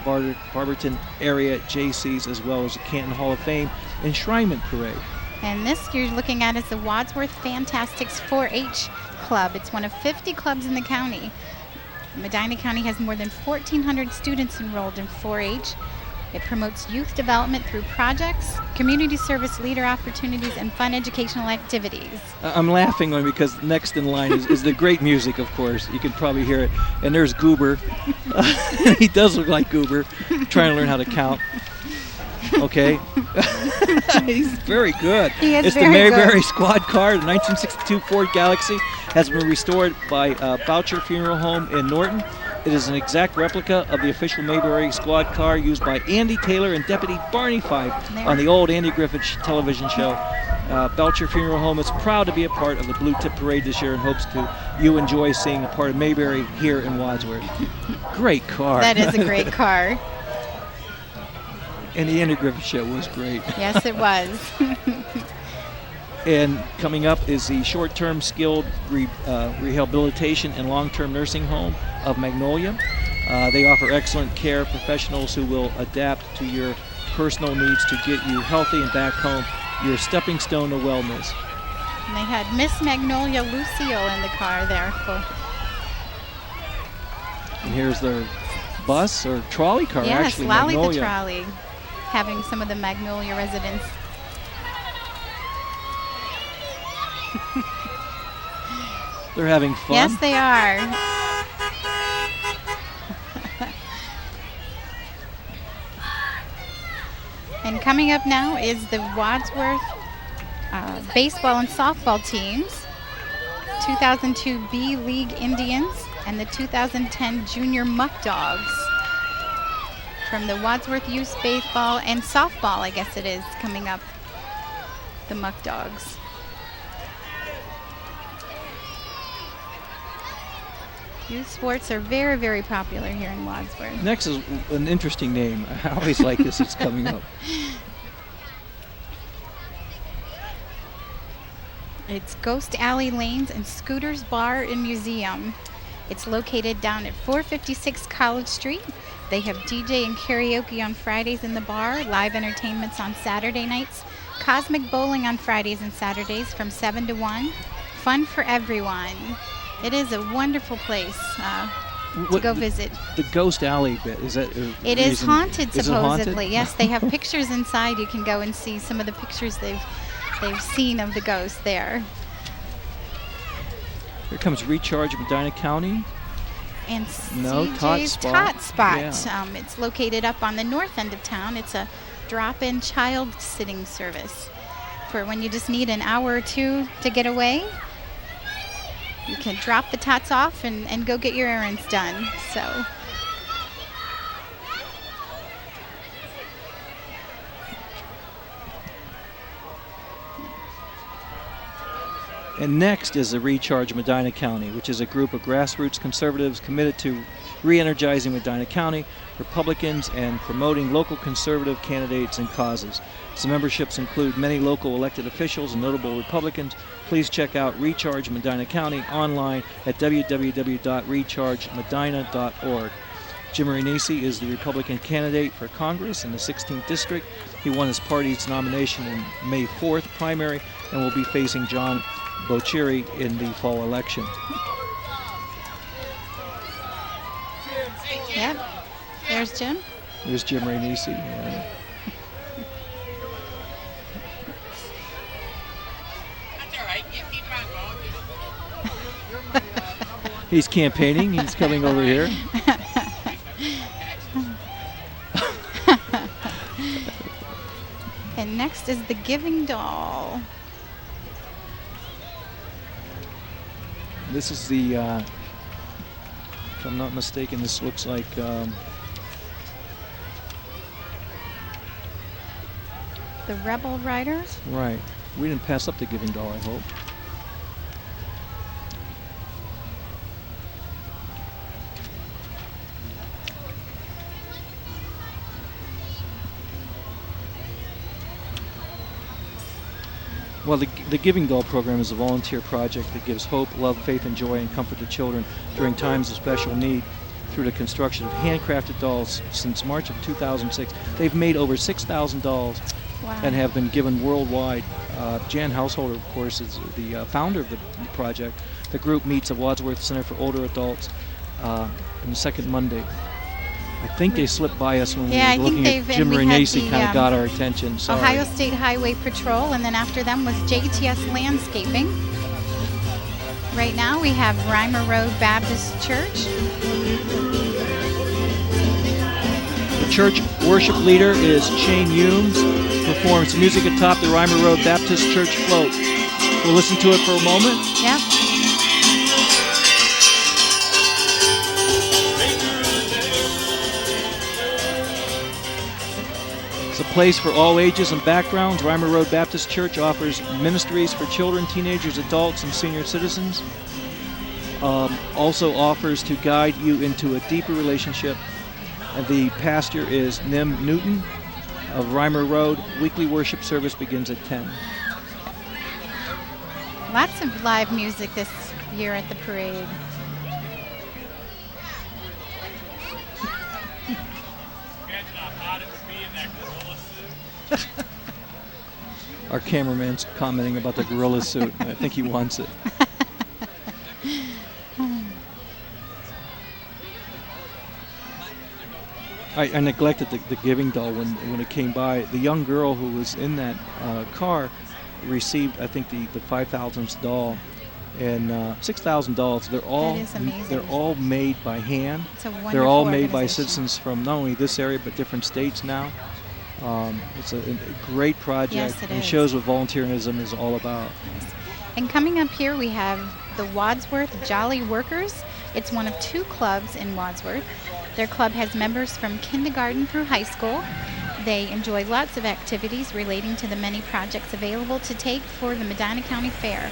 Barberton area JCs, as well as the Canton Hall of Fame Enshrinement Parade. And this you're looking at is the Wadsworth Fantastics 4-H Club. It's one of 50 clubs in the county. Medina County has more than 1,400 students enrolled in 4-H. It promotes youth development through projects, community service leader opportunities, and fun educational activities. I'm laughing because next in line is the great music, of course. You can probably hear it. And there's Goober. He does look like Goober, trying to learn how to count. Okay. He's very good. He is it's very the Mayberry good. Squad car. The 1962 Ford Galaxy has been restored by Boucher Funeral Home in Norton. It is an exact replica of the official Mayberry Squad car used by Andy Taylor and Deputy Barney Fife on the old Andy Griffith television show. Belcher Funeral Home is proud to be a part of the Blue Tip Parade this year and hopes you enjoy seeing a part of Mayberry here in Wadsworth. Great car. That is a great car. And the Andy Griffith show was great. Yes, it was. And coming up is the short-term skilled rehabilitation and long-term nursing home of Magnolia. They offer excellent care, professionals who will adapt to your personal needs to get you healthy and back home, your stepping stone to wellness. And they had Miss Magnolia Lucille in the car there. And here's their bus or trolley car, yes, actually. Lally Magnolia. the trolley, having some of the Magnolia residents. They're having fun. Yes, they are. And coming up now is the Wadsworth baseball and softball teams, 2002 B League Indians and the 2010 Junior Muck Dogs. From the Wadsworth Youth Baseball and Softball, I guess it is, coming up, the Muck Dogs. Youth sports are very, very popular here in Wadsworth. Next is an interesting name. I always like this. It's coming up. It's Ghost Alley Lanes and Scooters Bar and Museum. It's located down at 456 College Street. They have DJ and karaoke on Fridays in the bar, live entertainments on Saturday nights, cosmic bowling on Fridays and Saturdays from 7 to 1. Fun for everyone. It is a wonderful place to go visit. The Ghost Alley bit, is that? It is haunted, Is it supposedly. haunted? Yes, they have pictures inside. You can go and see some of the pictures they've seen of the ghost there. Here comes Recharge of Medina County. And No, CJ's Tot Spot. Yeah. It's located up on the north end of town. It's a drop-in child sitting service for when you just need an hour or two to get away. You can drop the tots off and go get your errands done. So. And next is the Recharge Medina County, which is a group of grassroots conservatives committed to re-energizing Medina County, Republicans, and promoting local conservative candidates and causes. Some memberships include many local elected officials and notable Republicans. Please check out Recharge Medina County online at www.rechargemedina.org. Jim Renisi is the Republican candidate for Congress in the 16th District. He won his party's nomination in May 4th primary and will be facing John Bocheri in the fall election. Yep. There's Jim. There's Jim Renisi. Yeah. He's campaigning. He's coming over here. And next is the Giving Doll. This is the, if I'm not mistaken, this looks like The Rebel Riders. right. We didn't pass up the Giving Doll, I hope. Well, the Giving Doll program is a volunteer project that gives hope, love, faith, and joy and comfort to children during times of special need through the construction of handcrafted dolls since March of 2006. They've made over 6,000 dolls. Wow. And have been given worldwide. Jan Householder, of course, is the founder of the project. The group meets at Wadsworth Center for Older Adults on the second Monday. I think they slipped by us when we were looking at Jim Renacy, kind of got our attention. Sorry. Ohio State Highway Patrol, and then after them was JTS Landscaping. Right now we have Reimer Road Baptist Church. The church worship leader is Shane Humes. Performs music atop the Reimer Road Baptist Church float. We'll listen to it for a moment. Yep. It's a place for all ages and backgrounds. Reimer Road Baptist Church offers ministries for children, teenagers, adults, and senior citizens. Also offers to guide you into a deeper relationship. And the pastor is Nim Newton of Reimer Road. Weekly worship service begins at 10. Lots of live music this year at the parade. Our cameraman's commenting about the gorilla suit. I think he wants it. I neglected the Giving Doll when it came by. The young girl who was in that car received, I think, the 5,000th doll, and 6,000 dolls. They're all made by hand. It's a wonderful They're all made by organization. citizens from not only this area but different states now. It's a great project. Yes, it and is. shows what volunteerism is all about. And coming up here we have the Wadsworth Jolly Workers. It's one of 2 clubs in Wadsworth. Their club has members from kindergarten through high school. They enjoy lots of activities relating to the many projects available to take for the Medina County Fair.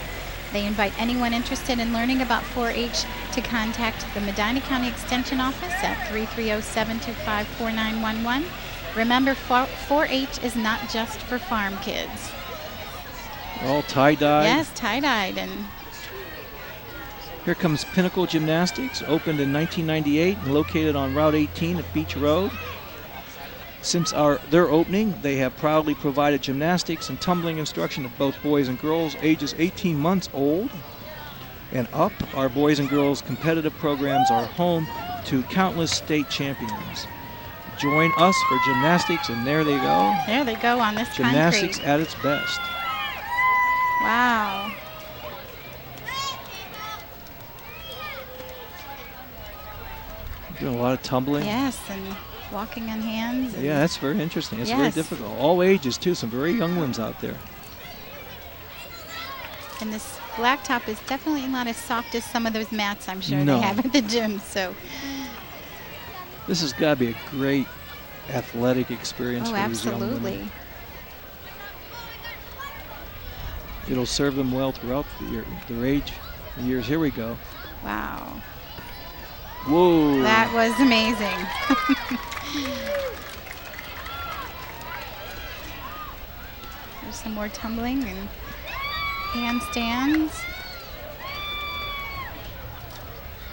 They invite anyone interested in learning about 4-H to contact the Medina County Extension Office at 330-725-4911. Remember, 4-H is not just for farm kids. All tie-dyed. Yes, tie-dyed. And Here comes Pinnacle Gymnastics, opened in 1998 and located on Route 18 at Beach Road. Since their opening, they have proudly provided gymnastics and tumbling instruction to both boys and girls ages 18 months old and up. Our boys and girls competitive programs are home to countless state champions. Join us for gymnastics, and there they go. there they go on this Gymnastics concrete. at its best. Wow. Doing a lot of tumbling. Yes, and walking on hands. And Yeah, that's very interesting. It's very Yes. difficult. All ages, too. Some very young ones out there. And this blacktop is definitely not as soft as some of those mats I'm sure No. they have at the gym. So, This has got to be a great athletic experience oh, for these young women. absolutely. It'll serve them well throughout their age years. Here we go. Wow. Whoa. That was amazing. There's some more tumbling and handstands.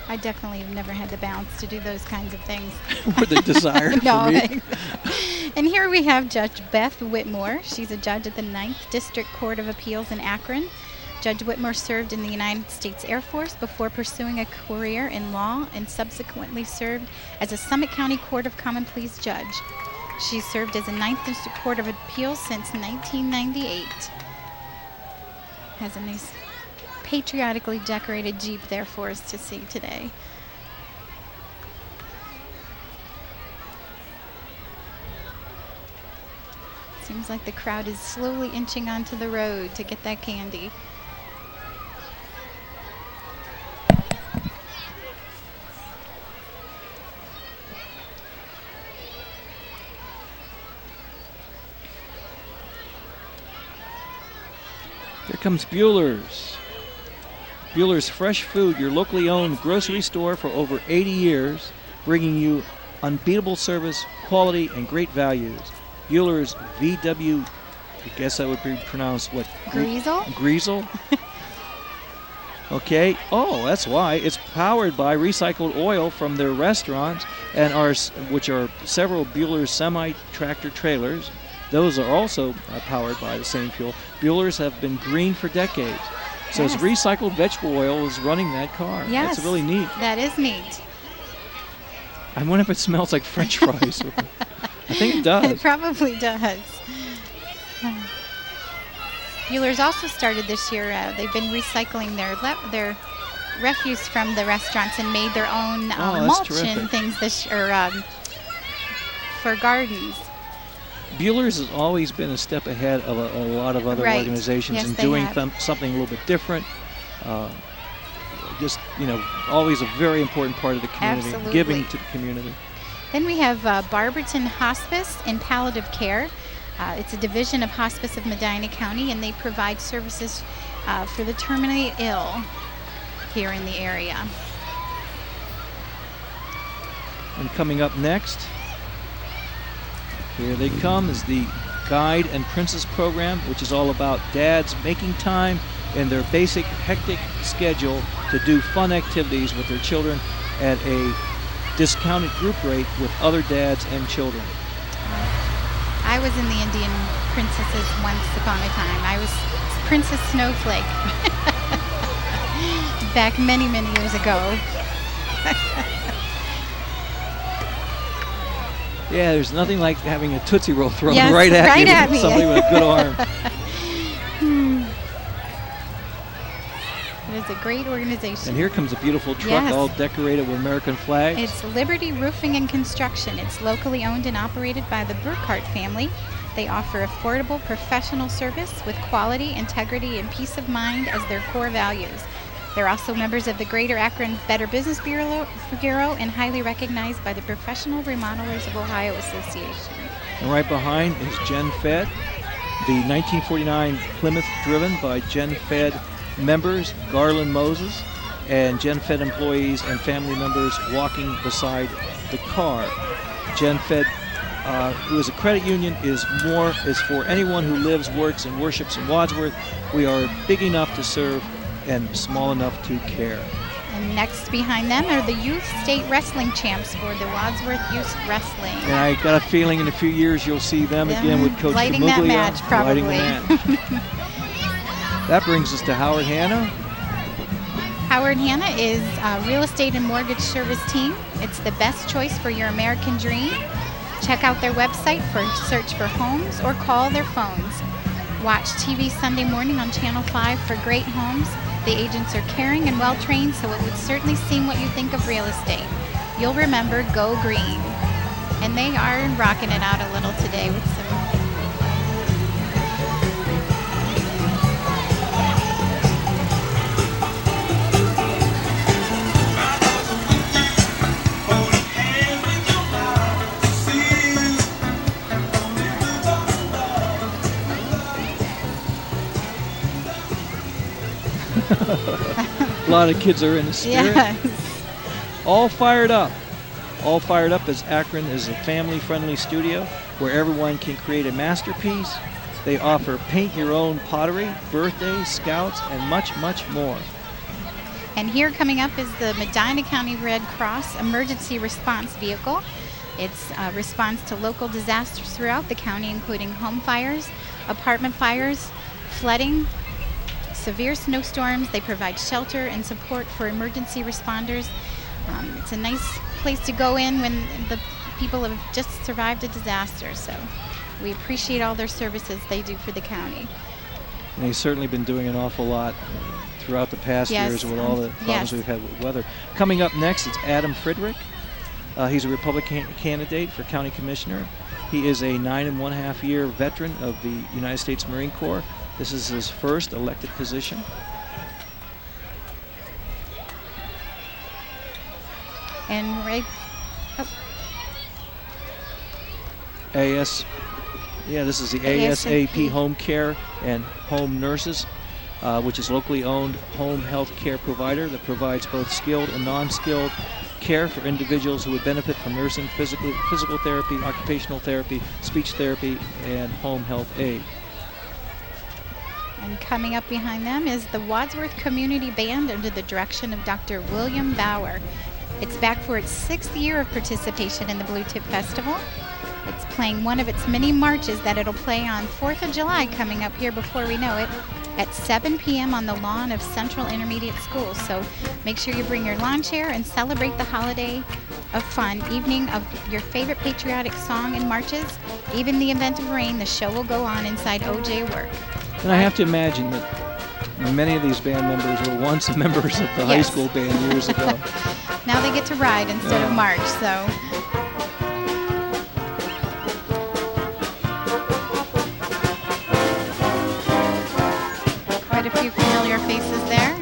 I definitely have never had the balance to do those kinds of things. Were they desired No. for me? And here we have Judge Beth Whitmore. She's a judge at the 9th District Court of Appeals in Akron. Judge Whitmore served in the United States Air Force before pursuing a career in law and subsequently served as a Summit County Court of Common Pleas judge. She served as a 9th District Court of Appeals since 1998. Has a nice patriotically decorated Jeep there for us to see today. Seems like the crowd is slowly inching onto the road to get that candy. Here comes Bueller's. Bueller's Fresh Food, your locally owned grocery store for over 80 years, bringing you unbeatable service, quality, and great values. Bueller's VW I guess that would be pronounced what? Greasel? Greasel. Okay. Oh, that's why. It's powered by recycled oil from their restaurants, and which are several Bueller's semi-tractor trailers. Those are also powered by the same fuel. Bueller's have been green for decades. So Yes. it's recycled vegetable oil is running that car. Yes. That's really neat. That is neat. I wonder if it smells like French fries. I think it does. It probably does. Bueller's also started this year. They've been recycling their refuse from the restaurants and made their own that's mulch terrific. and things this year for gardens. Bueller's has always been a step ahead of a lot of other Right. organizations Yes, in they doing have. something a little bit different. Just, always a very important part of the community, Absolutely. giving to the community. Then we have Barberton Hospice and Palliative Care. It's a division of Hospice of Medina County, and they provide services for the terminally ill here in the area. And coming up next, here they come, is the Guide and Princess program, which is all about dads making time in their basic hectic schedule to do fun activities with their children at a discounted group rate with other dads and children. I was in the Indian Princesses once upon a time. I was Princess Snowflake back many, many years ago. Yeah, there's nothing like having a Tootsie Roll thrown Yes, right at right you at with me. somebody with a good arm. It is a great organization. And here comes a beautiful truck Yes. all decorated with American flags. It's Liberty Roofing and Construction. It's locally owned and operated by the Burkhart family. They offer affordable professional service with quality, integrity, and peace of mind as their core values. They're also members of the Greater Akron Better Business Bureau and highly recognized by the Professional Remodelers of Ohio Association. And right behind is Gen Fed, the 1949 Plymouth driven by Gen Fed members, Garland Moses, and Gen Fed employees and family members walking beside the car. Gen Fed, who is a credit union, is for anyone who lives, works, and worships in Wadsworth. We are big enough to serve and small enough to care. And next behind them are the youth state wrestling champs for the Wadsworth Youth Wrestling. And I got a feeling in a few years you'll see them again with Coach lighting that Camuglia match, probably. lighting the match. That brings us to Howard Hanna. Howard Hanna is a real estate and mortgage service team. It's the best choice for your American dream. Check out their website for search for homes or call their phones. Watch TV Sunday morning on Channel 5 for great homes. The agents are caring and well-trained, so it would certainly seem what you think of real estate. You'll remember Go Green. And they are rocking it out a little today with some A lot of kids are in the spirit. yes. All fired up. All fired up as Akron is a family-friendly studio where everyone can create a masterpiece. They offer paint-your-own pottery, birthdays, scouts, and much, much more. And here coming up is the Medina County Red Cross Emergency Response Vehicle. It's a response to local disasters throughout the county, including home fires, apartment fires, flooding, severe snowstorms. They provide shelter and support for emergency responders. It's a nice place to go in when the people have just survived a disaster. So we appreciate all their services they do for the county. And they've certainly been doing an awful lot throughout the past Yes. years with all the problems Yes. we've had with weather. Coming up next, it's Adam Friedrich. He's a Republican candidate for county commissioner. He is a 9 1/2 year veteran of the United States Marine Corps. This is his first elected position. And right, This is the ASAP. ASAP Home Care and Home Nurses, which is locally owned home health care provider that provides both skilled and non-skilled care for individuals who would benefit from nursing, physical therapy, occupational therapy, speech therapy, and home health aid. And coming up behind them is the Wadsworth Community Band under the direction of Dr. William Bauer. It's back for its 6th year of participation in the Blue Tip Festival. It's playing one of its many marches that it'll play on 4th of July coming up here before we know it at 7 p.m. on the lawn of Central Intermediate School. So make sure you bring your lawn chair and celebrate the holiday of fun evening of your favorite patriotic song and marches. Even in the event of rain, the show will go on inside OJ Work. And I have to imagine that many of these band members were once members of the high school band years ago. Now they get to ride instead of march, so. Quite a few familiar faces there.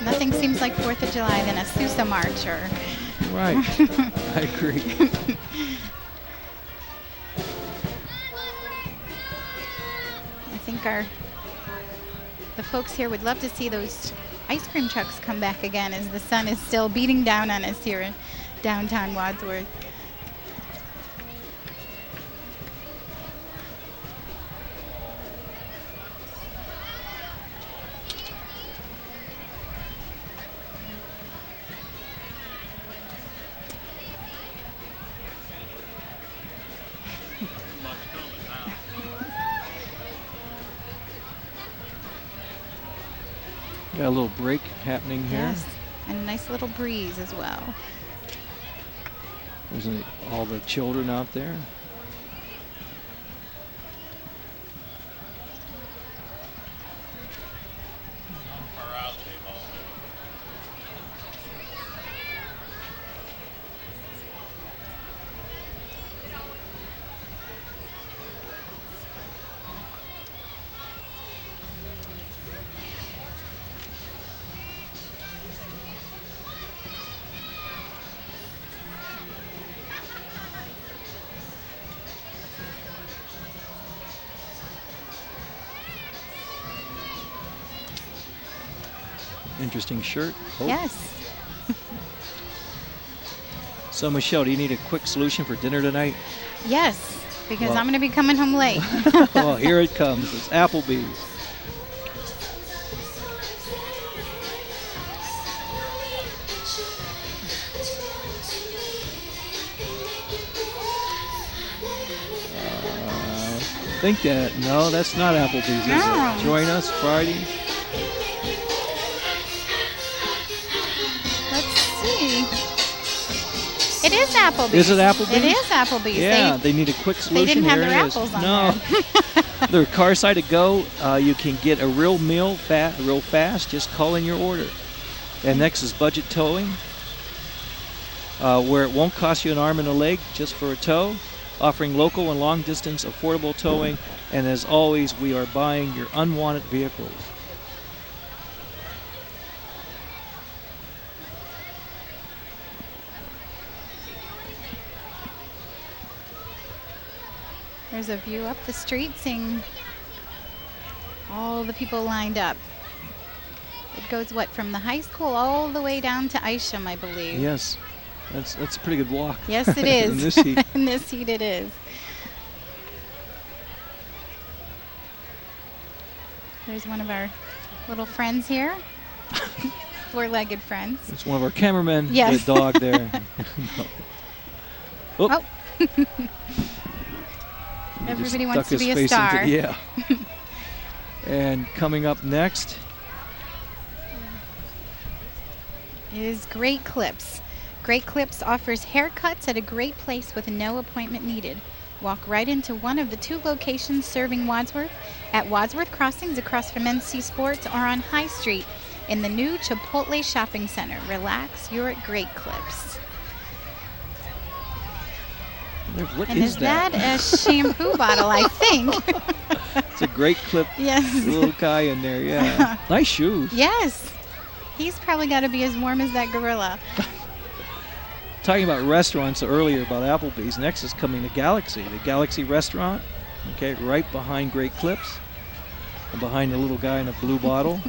Nothing seems like 4th of July than a Sousa march or. Right, I agree. I think the folks here would love to see those ice cream trucks come back again as the sun is still beating down on us here in downtown Wadsworth. Got a little break happening here. Yes, and a nice little breeze as well. There's all the children out there. Interesting shirt. Oh. Yes. So, Michelle, do you need a quick solution for dinner tonight? Yes, because Well. I'm going to be coming home late. Well, here it comes. It's Applebee's. I think that, no, that's not Applebee's, is No. it? Join us Friday. Let's see. It is Applebee's. Is it Applebee's? It is Applebee's. Yeah, they need a quick solution. They didn't have Here their it is. apples on No. there. They're car side to go. You can get a real meal real fast. Just call in your order. And next is budget towing, where it won't cost you an arm and a leg just for a tow, offering local and long distance affordable towing. And as always, we are buying your unwanted vehicles. There's a view up the street, seeing all the people lined up. It goes, what, from the high school all the way down to Isham, I believe. Yes, that's a pretty good walk. Yes, it is. In this heat. In this heat, it is. There's one of our little friends here. Four-legged friends. It's one of our cameramen. Yes. The dog there. No. Oh. He Everybody just wants stuck to be his a face star. yeah. And coming up next is Great Clips. Great Clips offers haircuts at a great place with no appointment needed. Walk right into one of the 2 locations serving Wadsworth at Wadsworth Crossings across from NC Sports or on High Street in the new Chipotle Shopping Center. Relax, you're at Great Clips. What And is is that a shampoo bottle, I think? It's a Great Clip. Yes. Little guy in there, yeah. Nice shoes. Yes. He's probably got to be as warm as that gorilla. Talking about restaurants earlier, about Applebee's, next is coming to Galaxy, the Galaxy restaurant, okay, right behind Great Clips, and behind the little guy in a blue bottle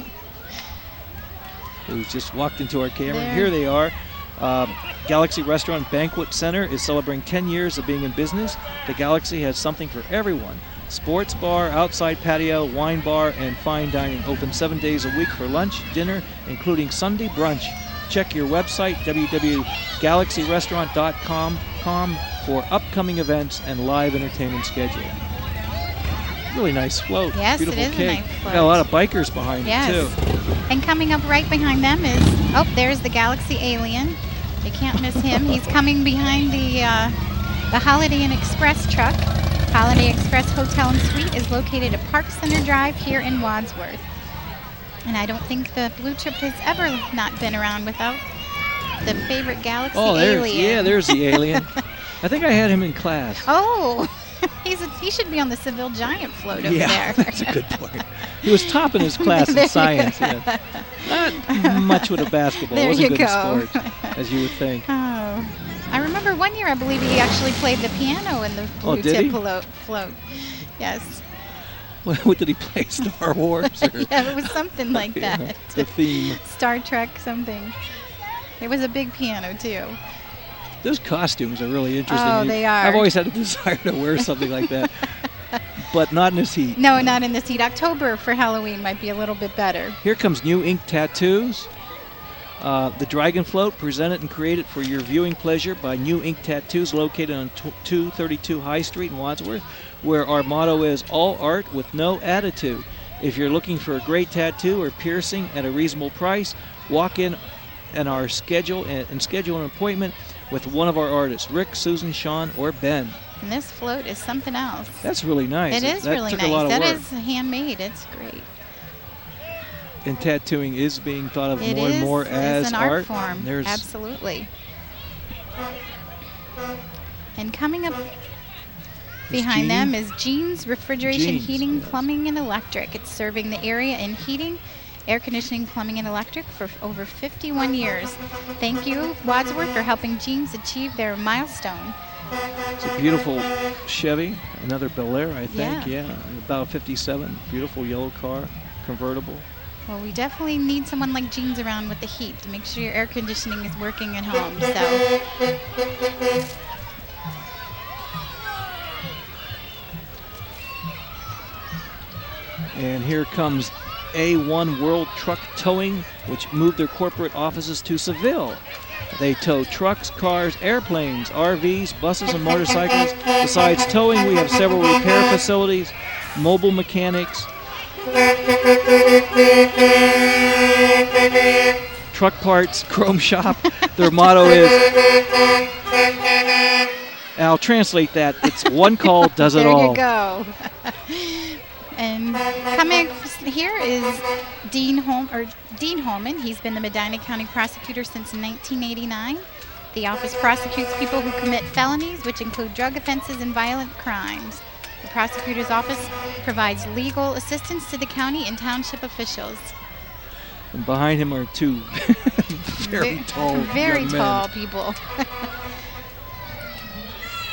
who just walked into our camera. There. Here they are. Galaxy Restaurant and Banquet Center is celebrating 10 years of being in business. The Galaxy has something for everyone. Sports bar, outside patio, wine bar, and fine dining. Open 7 days a week for lunch, dinner, including Sunday brunch. Check your website, www.galaxyrestaurant.com, for upcoming events and live entertainment schedule. Really nice float. Yes, Beautiful it is cake. a nice float. Got a lot of bikers behind it, too. And coming up right behind them is, there's the Galaxy Alien. You can't miss him. He's coming behind the Holiday Inn Express truck. Holiday Express Hotel and Suite is located at Park Center Drive here in Wadsworth. And I don't think the Blue Chip has ever not been around without the favorite Galaxy Alien. There's the Alien. I think I had him in class. Oh, he should be on the Seville Giant float over there. That's a good point. He was topping his class in science. Yeah. Not much with a basketball. There Wasn't you good go. at sports, as you would think. Oh, I remember one year, I believe he actually played the piano in the Blue did Tip he? float. Yes. What did he play? Star Wars? Or? Yeah, it was something like that. Yeah, the theme. Star Trek something. It was a big piano, too. Those costumes are really interesting. Oh, they are. I've always had a desire to wear something like that, but not in this heat. No, not in this heat. October for Halloween might be a little bit better. Here comes New Ink Tattoos. The Dragon Float, presented and created for your viewing pleasure by New Ink Tattoos, located on 232 High Street in Wadsworth, where our motto is all art with no attitude. If you're looking for a great tattoo or piercing at a reasonable price, walk in our schedule and schedule an appointment with one of our artists, Rick, Susan, Sean, or Ben. And this float is something else. That's really nice. It is that really took nice. A lot of That work. is handmade. It's great. And tattooing is being thought of It more and more as an art form. There's Absolutely. And coming up behind them is Jeans Refrigeration, Jeans, Heating, yes. Plumbing, and Electric. It's serving the area in heating, air conditioning, plumbing, and electric for over 51 years. Thank you, Wadsworth, for helping Jeans achieve their milestone. It's a beautiful Chevy, another Bel Air, I think. Yeah. About 57. Beautiful yellow car, convertible. Well, we definitely need someone like Jeans around with the heat to make sure your air conditioning is working at home. So. And here comes A1 World Truck Towing, which moved their corporate offices to Seville. They tow trucks, cars, airplanes, RVs, buses, and motorcycles. Besides towing, we have several repair facilities, mobile mechanics, truck parts, chrome shop. Their motto is, and I'll translate that, it's one call does it all. There you go. And coming here is Dean Holman. He's been the Medina County prosecutor since 1989. The office prosecutes people who commit felonies, which include drug offenses and violent crimes. The prosecutor's office provides legal assistance to the county and township officials. And behind him are two very tall Very young tall men. people.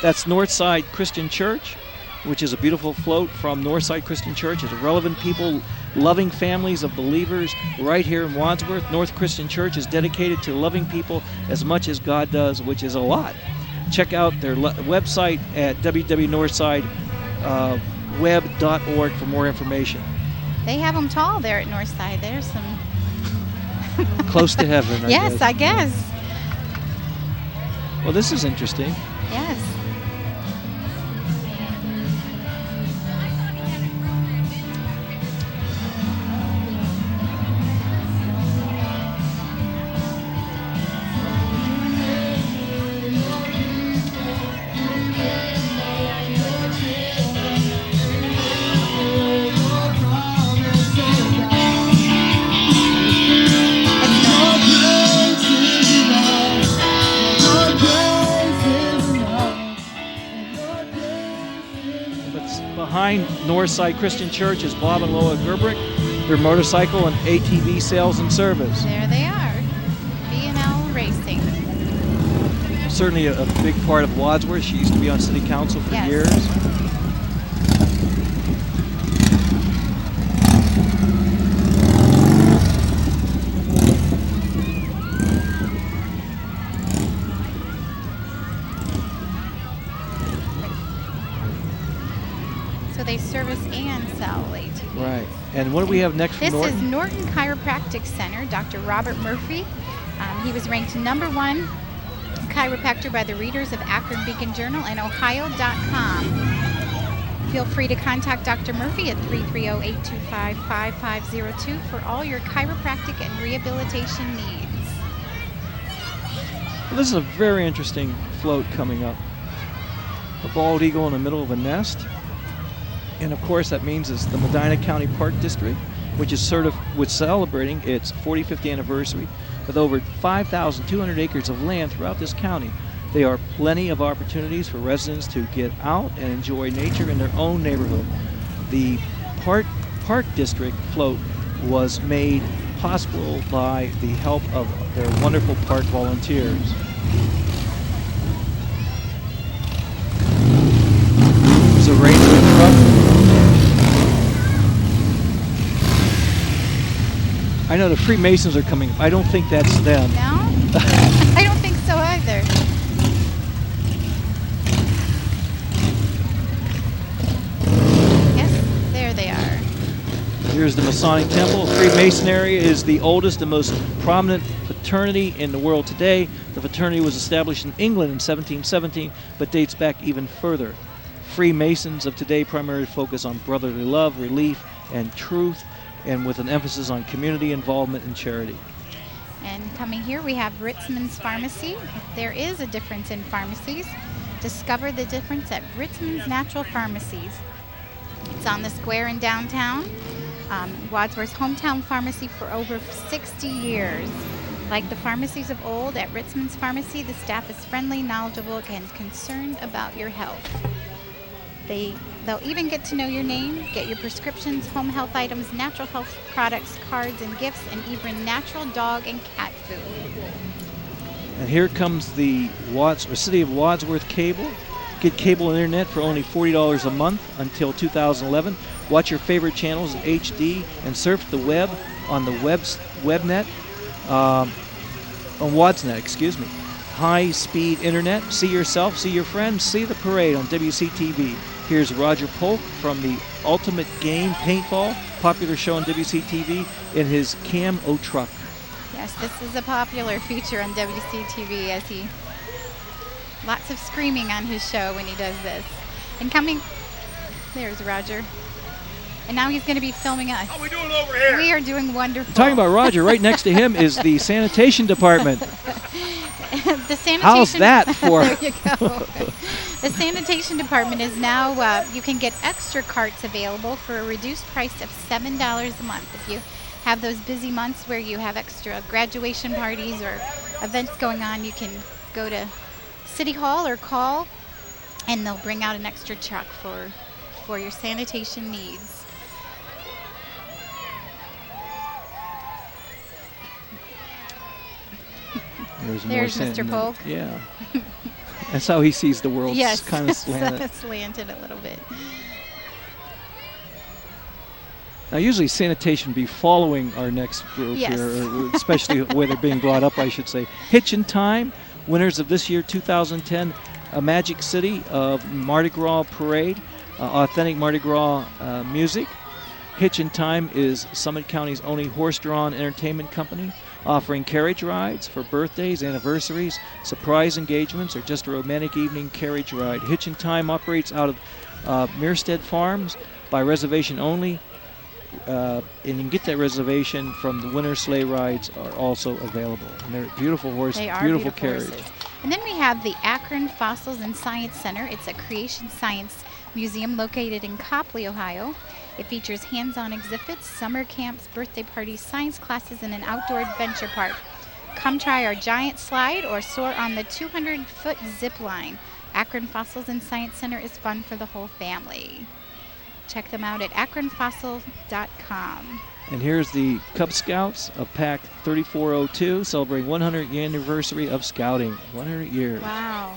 That's Northside Christian Church, which is a beautiful float from Northside Christian Church. It's relevant people, loving families of believers right here in Wadsworth. North Christian Church is dedicated to loving people as much as God does, which is a lot. Check out their website at www.northsideweb.org for more information. They have them tall there at Northside. There's some... Close to heaven, I Yes, guess. I guess. Well, this is interesting. Yes. Behind Northside Christian Church is Bob and Loa Gerbrick, their motorcycle and ATV sales and service. There they are. B&L Racing. Certainly a big part of Wadsworth. She used to be on city council for Yes. years. So they service and sell ATVs. Right. And what do we have next from This Norton? is Norton Chiropractic Center, Dr. Robert Murphy. He was ranked #1 chiropractor by the readers of Akron Beacon Journal and Ohio.com. Feel free to contact Dr. Murphy at 330-825-5502 for all your chiropractic and rehabilitation needs. Well, this is a very interesting float coming up. A bald eagle in the middle of a nest. And of course that means it's the Medina County Park District, which is celebrating its 45th anniversary with over 5,200 acres of land throughout this county. There are plenty of opportunities for residents to get out and enjoy nature in their own neighborhood. The Park District float was made possible by the help of their wonderful park volunteers. There's a ranger truck. I know the Freemasons are coming. I don't think that's them. No? I don't think so either. Yes, there they are. Here's the Masonic Temple. Freemasonry is the oldest and most prominent fraternity in the world today. The fraternity was established in England in 1717, but dates back even further. Freemasons of today primarily focus on brotherly love, relief, and truth, and with an emphasis on community involvement and charity. And coming here, we have Ritzman's Pharmacy. If there is a difference in pharmacies, discover the difference at Ritzman's Natural Pharmacies. It's on the square in downtown. Wadsworth's hometown pharmacy for over 60 years. Like the pharmacies of old, at Ritzman's Pharmacy, the staff is friendly, knowledgeable, and concerned about your health. They'll even get to know your name, get your prescriptions, home health items, natural health products, cards, and gifts, and even natural dog and cat food. And here comes the City of Wadsworth cable. Get cable and internet for only $40 a month until 2011. Watch your favorite channels in HD and surf the web on the webnet, on Wadsnet, excuse me. High-speed internet. See yourself, see your friends, see the parade on WCTV. Here's Roger Polk from the Ultimate Game Paintball, popular show on WCTV, in his Cam-O truck. Yes, this is a popular feature on WCTV as lots of screaming on his show when he does this. And there's Roger. And now he's going to be filming us. How are we doing over here? We are doing wonderful. Talking about Roger, right next to him is the sanitation department. The sanitation. How's that for? There you go. The sanitation department is now, you can get extra carts available for a reduced price of $7 a month. If you have those busy months where you have extra graduation parties or events going on, you can go to City Hall or call, and they'll bring out an extra truck for your sanitation needs. There's Mr. Polk. Yeah. That's how he sees the world. Yes, Kind of slanted. slanted a little bit. Now, usually sanitation be following our next group Yes. here, or especially the way they're being brought up, I should say. Hitchin' Time, winners of this year, 2010, Magic City of Mardi Gras Parade, authentic Mardi Gras music. Hitchin' Time is Summit County's only horse-drawn entertainment company, offering carriage rides for birthdays, anniversaries, surprise engagements, or just a romantic evening carriage ride. Hitchin' Time operates out of Mearstead Farms by reservation only, and you can get that reservation from the winter sleigh rides are also available. And they're beautiful horses, They are beautiful beautiful carriage. horses. And then we have the Akron Fossils and Science Center. It's a creation science museum located in Copley, Ohio. It features hands-on exhibits, summer camps, birthday parties, science classes, and an outdoor adventure park. Come try our giant slide or soar on the 200-foot zip line. Akron Fossils and Science Center is fun for the whole family. Check them out at akronfossil.com. And here's the Cub Scouts of Pack 3402 celebrating 100th anniversary of scouting. 100 years. Wow.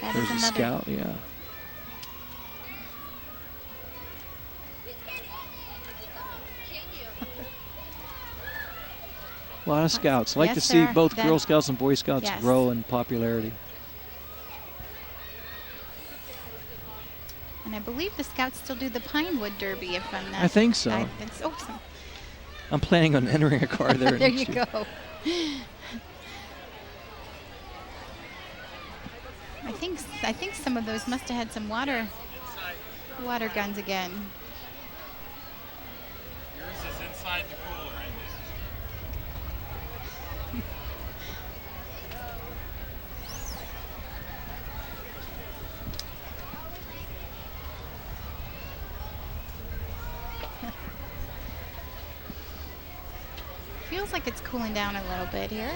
That There's is a another. scout, yeah. A lot of scouts. Like Yes, to see there are. both Girl Scouts and Boy Scouts Yes. grow in popularity. And I believe the Scouts still do the Pinewood Derby, if I'm not. I think so. I'm planning on entering a car there. There you go. I think some of those must have had some water guns again. Yours is inside the cooler, I think. Feels like it's cooling down a little bit here.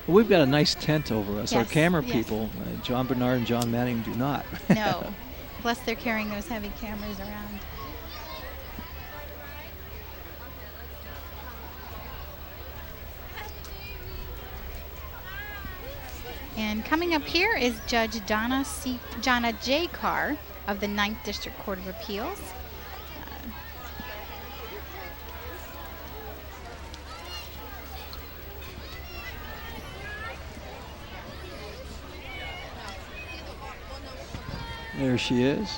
We've got a nice tent over us. Our Yes, camera yes. people, John Bernard and John Manning, do not. No. Plus they're carrying those heavy cameras around. And coming up here is Judge Donna J. Carr of the 9th District Court of Appeals. There she is.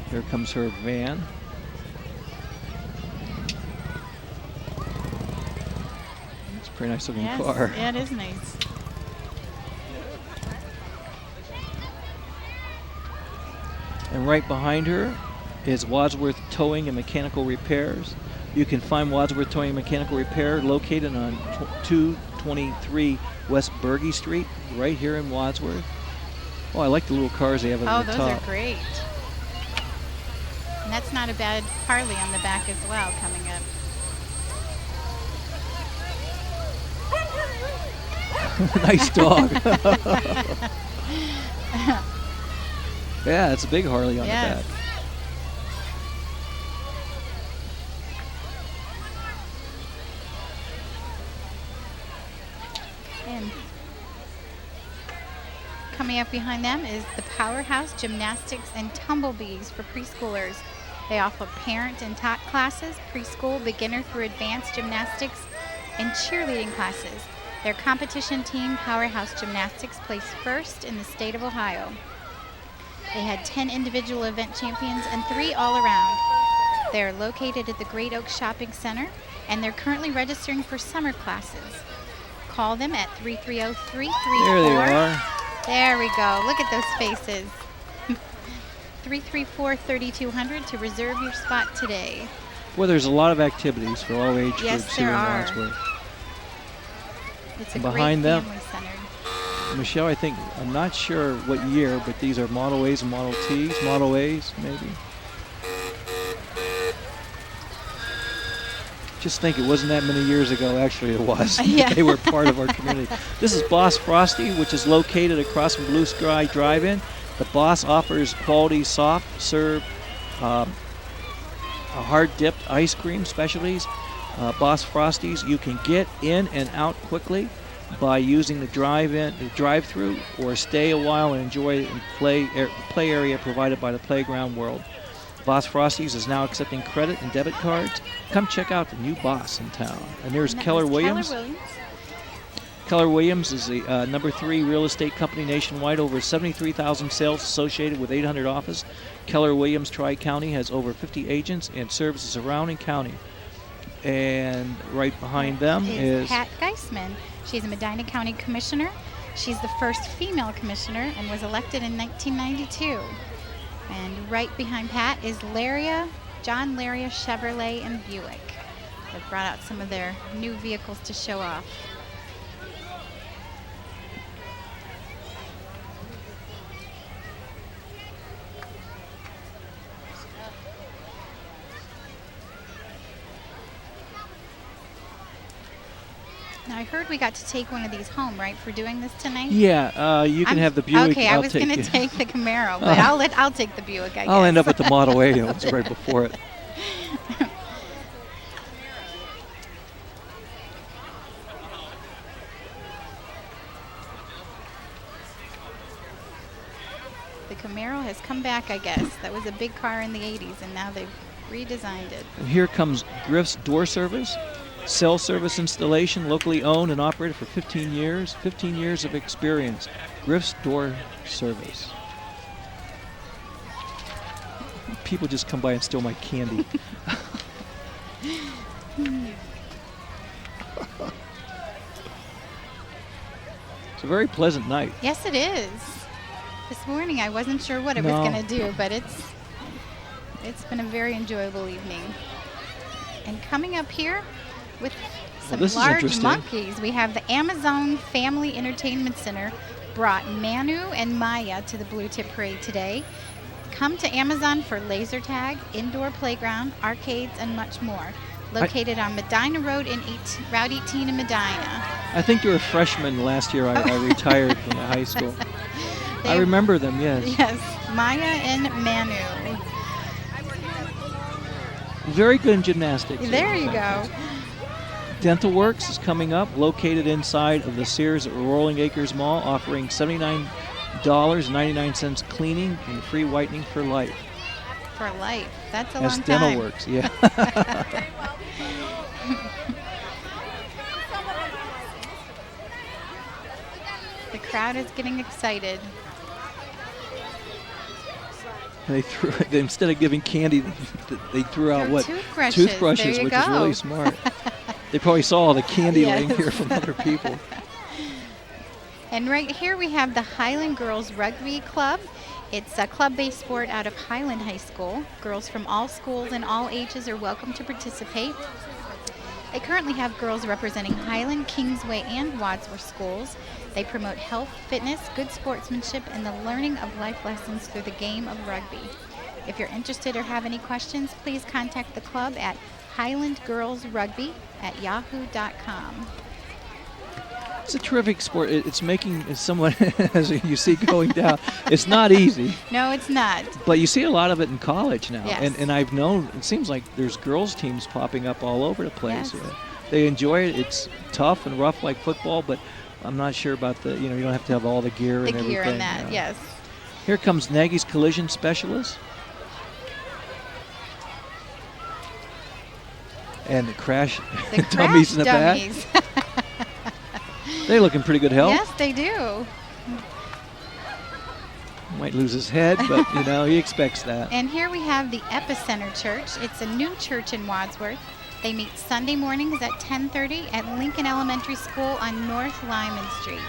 Here comes her van. It's a pretty nice looking car. Yeah, it is nice. And right behind her is Wadsworth Towing and Mechanical Repairs. You can find Wadsworth Towing and Mechanical Repair located on 223 West Berge Street, right here in Wadsworth. Oh, I like the little cars they have at the top. Oh, those are great. And that's not a bad Harley on the back as well coming up. Nice dog. Yeah, it's a big Harley on the back. And coming up behind them is the Powerhouse Gymnastics and Tumblebees for preschoolers. They offer parent and tot classes, preschool, beginner through advanced gymnastics, and cheerleading classes. Their competition team, Powerhouse Gymnastics, placed first in the state of Ohio. They had 10 individual event champions and 3 all-around. They're located at the Great Oaks Shopping Center, and they're currently registering for summer classes. Call them at 330-334. There they are. There we go. Look at those faces. 334-3200 to reserve your spot today. Well, there's a lot of activities for all age Yes, groups here there in are. Wadsworth. It's a Behind great them, family-centered. Michelle, I think, I'm not sure what year, but these are Model A's and Model T's, Model A's maybe. Just think it wasn't that many years ago, actually it was. Yeah. They were part of our community. This is Boss Frosty, which is located across from Blue Sky Drive-In. The Boss offers quality soft serve, hard dipped ice cream specialties. Boss Frosties, you can get in and out quickly by using the drive-through, or stay a while and enjoy the play area provided by the Playground World. Boss Frosties is now accepting credit and debit cards. Come check out the new Boss in town. And there's Keller Williams. Keller Williams is the number 3 real estate company nationwide, over 73,000 sales associated with 800 offices. Keller Williams Tri-County has over 50 agents and serves the surrounding county. And right behind them is Pat Geisman. She's a Medina County Commissioner. She's the first female commissioner and was elected in 1992. And right behind Pat is John Laria Chevrolet and Buick. They've brought out some of their new vehicles to show off. Now, I heard we got to take one of these home, right, for doing this tonight? Yeah, you can have the Buick. Okay, I was going to take the Camaro, but I'll take the Buick, I guess. I'll end up with the Model A. It's right before it. Camaro has come back, I guess. That was a big car in the 80s, and now they've redesigned it. And here comes Griff's Door Service, cell service installation, locally owned and operated for 15 years. 15 years of experience. Griff's Door Service. People just come by and steal my candy. It's a very pleasant night. Yes, it is. This morning I wasn't sure what it was going to do, but it's been a very enjoyable evening. And coming up here with some large monkeys, we have the Amazon Family Entertainment Center brought Manu and Maya to the Blue Tip Parade today. Come to Amazon for laser tag, indoor playground, arcades, and much more. Located on Medina Road in Route 18 in Medina. I think you were a freshman last year. I retired from the high school. I remember them, yes. Yes, Maya and Manu. Very good in gymnastics. There you go. Dental Works is coming up, located inside of the Sears at Rolling Acres Mall, offering $79.99 cleaning and free whitening for life. For life. That's a long time. Dental Works, yeah. The crowd is getting excited. They threw instead of giving candy, they threw out what? Toothbrushes, which is really smart. They probably saw all the candy laying here from other people. And right here we have the Highland Girls Rugby Club. It's a club-based sport out of Highland High School. Girls from all schools and all ages are welcome to participate. They currently have girls representing Highland, Kingsway, and Wadsworth schools. They promote health, fitness, good sportsmanship, and the learning of life lessons through the game of rugby. If you're interested or have any questions, please contact the club at highlandgirlsrugby@yahoo.com. It's a terrific sport. It's making someone, as you see going down, it's not easy. No, it's not. But you see a lot of it in college now. Yes. And I've known, it seems like there's girls' teams popping up all over the place. Yes. They enjoy it. It's tough and rough like football, but I'm not sure about you don't have to have all the gear and everything. The gear and that, yes. Here comes Nagy's Collision Specialist. And the crash dummies in the back. They're looking pretty good health. Yes, they do. Might lose his head, but he expects that. And here we have the Epicenter Church. It's a new church in Wadsworth. They meet Sunday mornings at 10:30 at Lincoln Elementary School on North Lyman Street.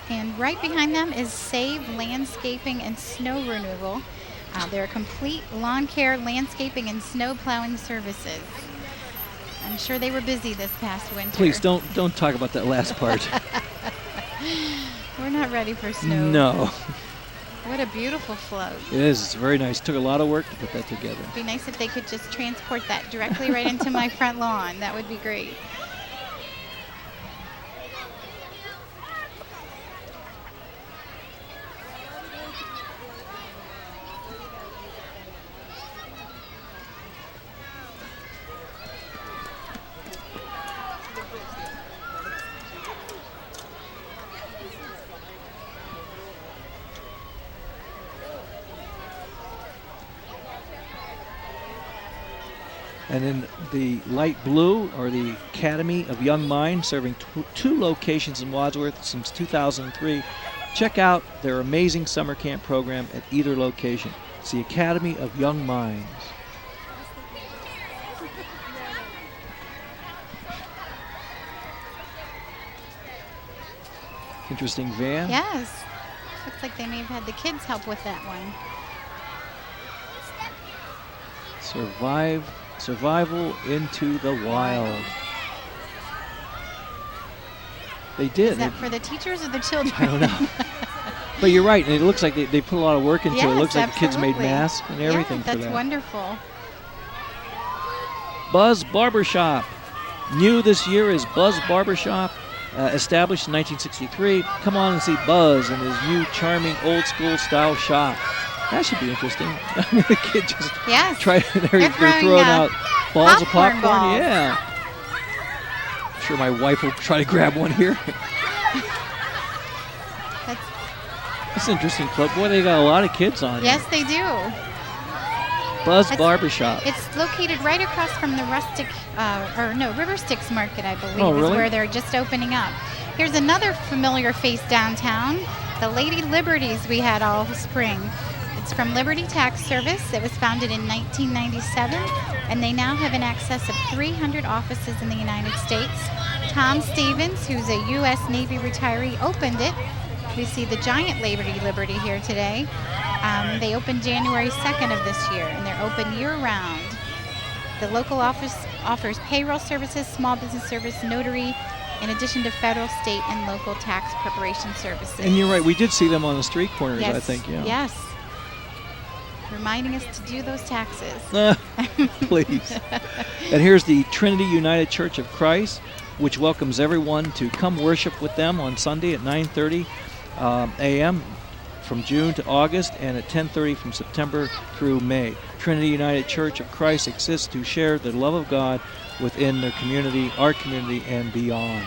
And right behind them is Save Landscaping and Snow Removal. They're complete lawn care, landscaping, and snow plowing services. I'm sure they were busy this past winter. Please don't talk about that last part. We're not ready for snow. No. What a beautiful float. It is. It's very nice. Took a lot of work to put that together. It'd be nice if they could just transport that directly right into my front lawn. That would be great. And in the light blue are the Academy of Young Minds, serving two locations in Wadsworth since 2003. Check out their amazing summer camp program at either location. It's the Academy of Young Minds. Interesting van. Yes. Looks like they may have had the kids help with that one. Survival into the wild. They did. Is that for the teachers or the children? I don't know. But you're right, and it looks like they put a lot of work into it. It looks like the kids made masks and everything for that. That's wonderful. Buzz Barbershop. New this year is Buzz Barbershop, Established in 1963, come on and see Buzz in his new charming old-school style shop. That should be interesting. The kid just they're throwing out balls of popcorn. Balls. Yeah. I'm sure my wife will try to grab one here. That's an interesting club. Boy, they got a lot of kids on here. Yes, they do. Buzz Barbershop. It's located right across from the River Styx Market, I believe, really? is where they're just opening up. Here's another familiar face downtown, the Lady Liberties we had all spring. It's from Liberty Tax Service. It was founded in 1997, and they now have in excess of 300 offices in the United States. Tom Stevens, who's a U.S. Navy retiree, opened it. We see the giant Lady Liberty here today. They opened January 2nd of this year, and they're open year-round. The local office offers payroll services, small business service, notary, in addition to federal, state, and local tax preparation services. And you're right, we did see them on the street corners, yes, I think. Yeah. Yes. Reminding us to do those taxes. Please. And here's the Trinity United Church of Christ, which welcomes everyone to come worship with them on Sunday at 9:30 a.m. from June to August, and at 10:30 from September through May. Trinity United Church of Christ exists to share the love of God within their community, our community, and beyond.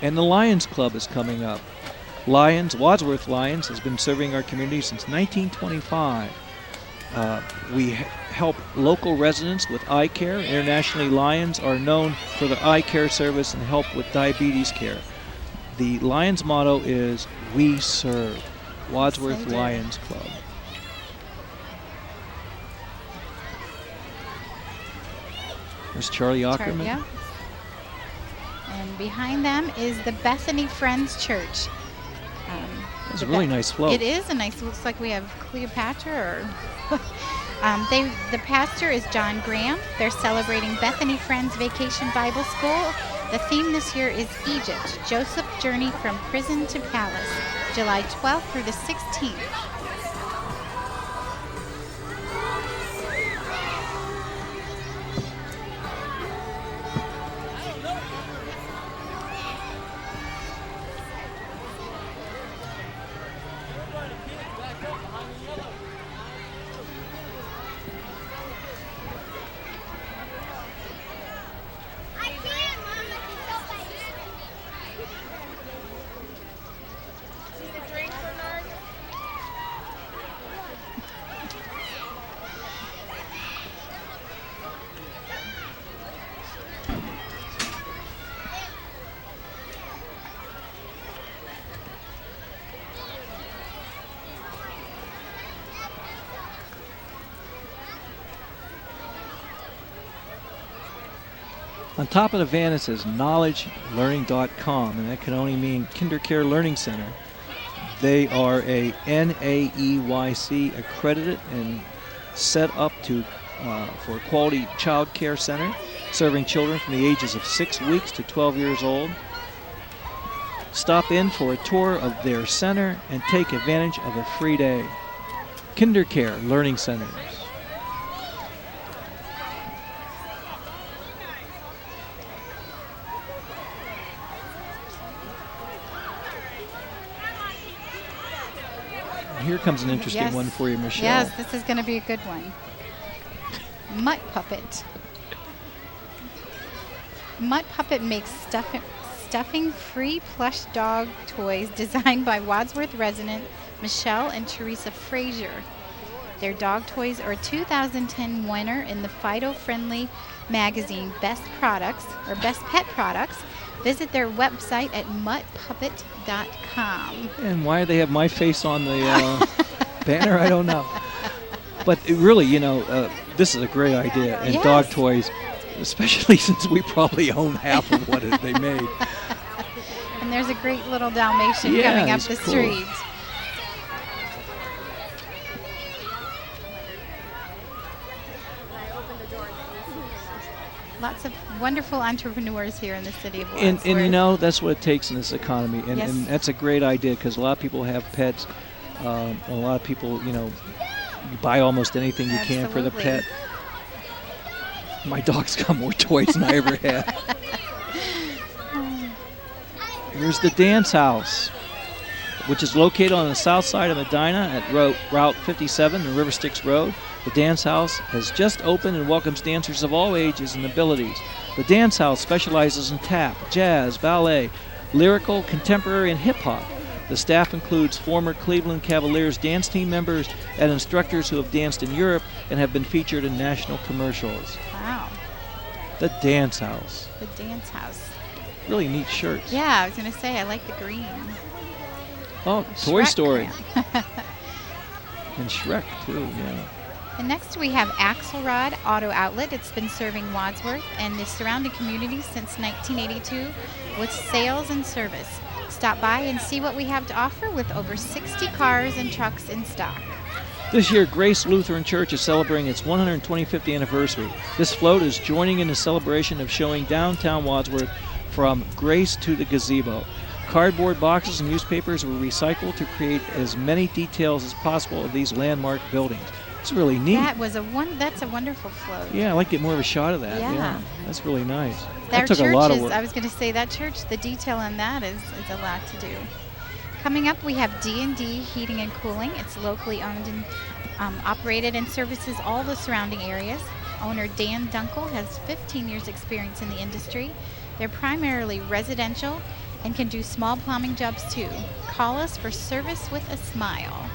And the Lions Club is coming up. Wadsworth Lions has been serving our community since 1925. We help local residents with eye care. Internationally, Lions are known for their eye care service and help with diabetes care. The Lions motto is, "We serve." Wadsworth Lions Club. There's Charlie Ackerman. Yeah. And behind them is the Bethany Friends Church. It's a really nice float. It is a nice. Looks like we have Cleopatra. Or the pastor is John Graham. They're celebrating Bethany Friends Vacation Bible School. The theme this year is Egypt, Joseph's journey from prison to palace, July 12th through the 16th. On top of the van it says knowledgelearning.com, and that can only mean KinderCare Learning Center. They are a NAEYC accredited and set up for a quality child care center, serving children from the ages of 6 weeks to 12 years old. Stop in for a tour of their center and take advantage of a free day. KinderCare Learning Centers. Here comes an interesting one for you, Michelle. Yes, this is going to be a good one. Mutt Puppet. Mutt Puppet makes stuffing-free plush dog toys designed by Wadsworth resident Michelle and Teresa Frazier. Their dog toys are a 2010 winner in the Fido-Friendly magazine Best Pet Products. Visit their website at muttpuppet.com. And why do they have my face on the banner? I don't know. But it really, this is a great idea. And dog toys, especially since we probably own half of what they made. And there's a great little Dalmatian coming up the street. Lots of wonderful entrepreneurs here in the city of Wadsworth. And that's what it takes in this economy. And that's a great idea, because a lot of people have pets. A lot of people, you buy almost anything you can for the pet. My dog's got more toys than I ever had. Here's the dance house, which is located on the south side of Medina at Route 57 and River Styx Road. The dance house has just opened and welcomes dancers of all ages and abilities. The dance house specializes in tap, jazz, ballet, lyrical, contemporary, and hip-hop. The staff includes former Cleveland Cavaliers dance team members and instructors who have danced in Europe and have been featured in national commercials. Wow. The dance house. The dance house. Really neat shirts. Yeah, I was going to say, I like the green. Oh, Toy Shrek Story. crayon. And Shrek, too, yeah. And next we have Axelrod Auto Outlet. It's been serving Wadsworth and the surrounding communities since 1982 with sales and service. Stop by and see what we have to offer with over 60 cars and trucks in stock. This year, Grace Lutheran Church is celebrating its 125th anniversary. This float is joining in the celebration of showing downtown Wadsworth from Grace to the gazebo. Cardboard boxes and newspapers were recycled to create as many details as possible of these landmark buildings. It's really neat. That's a wonderful float. Yeah, I'd like to get more of a shot of that. Yeah. That's really nice. That took church a lot of work. I was going to say, that church, the detail on that is a lot to do. Coming up, we have D&D Heating and Cooling. It's locally owned and operated and services all the surrounding areas. Owner Dan Dunkel has 15 years experience in the industry. They're primarily residential and can do small plumbing jobs too. Call us for service with a smile.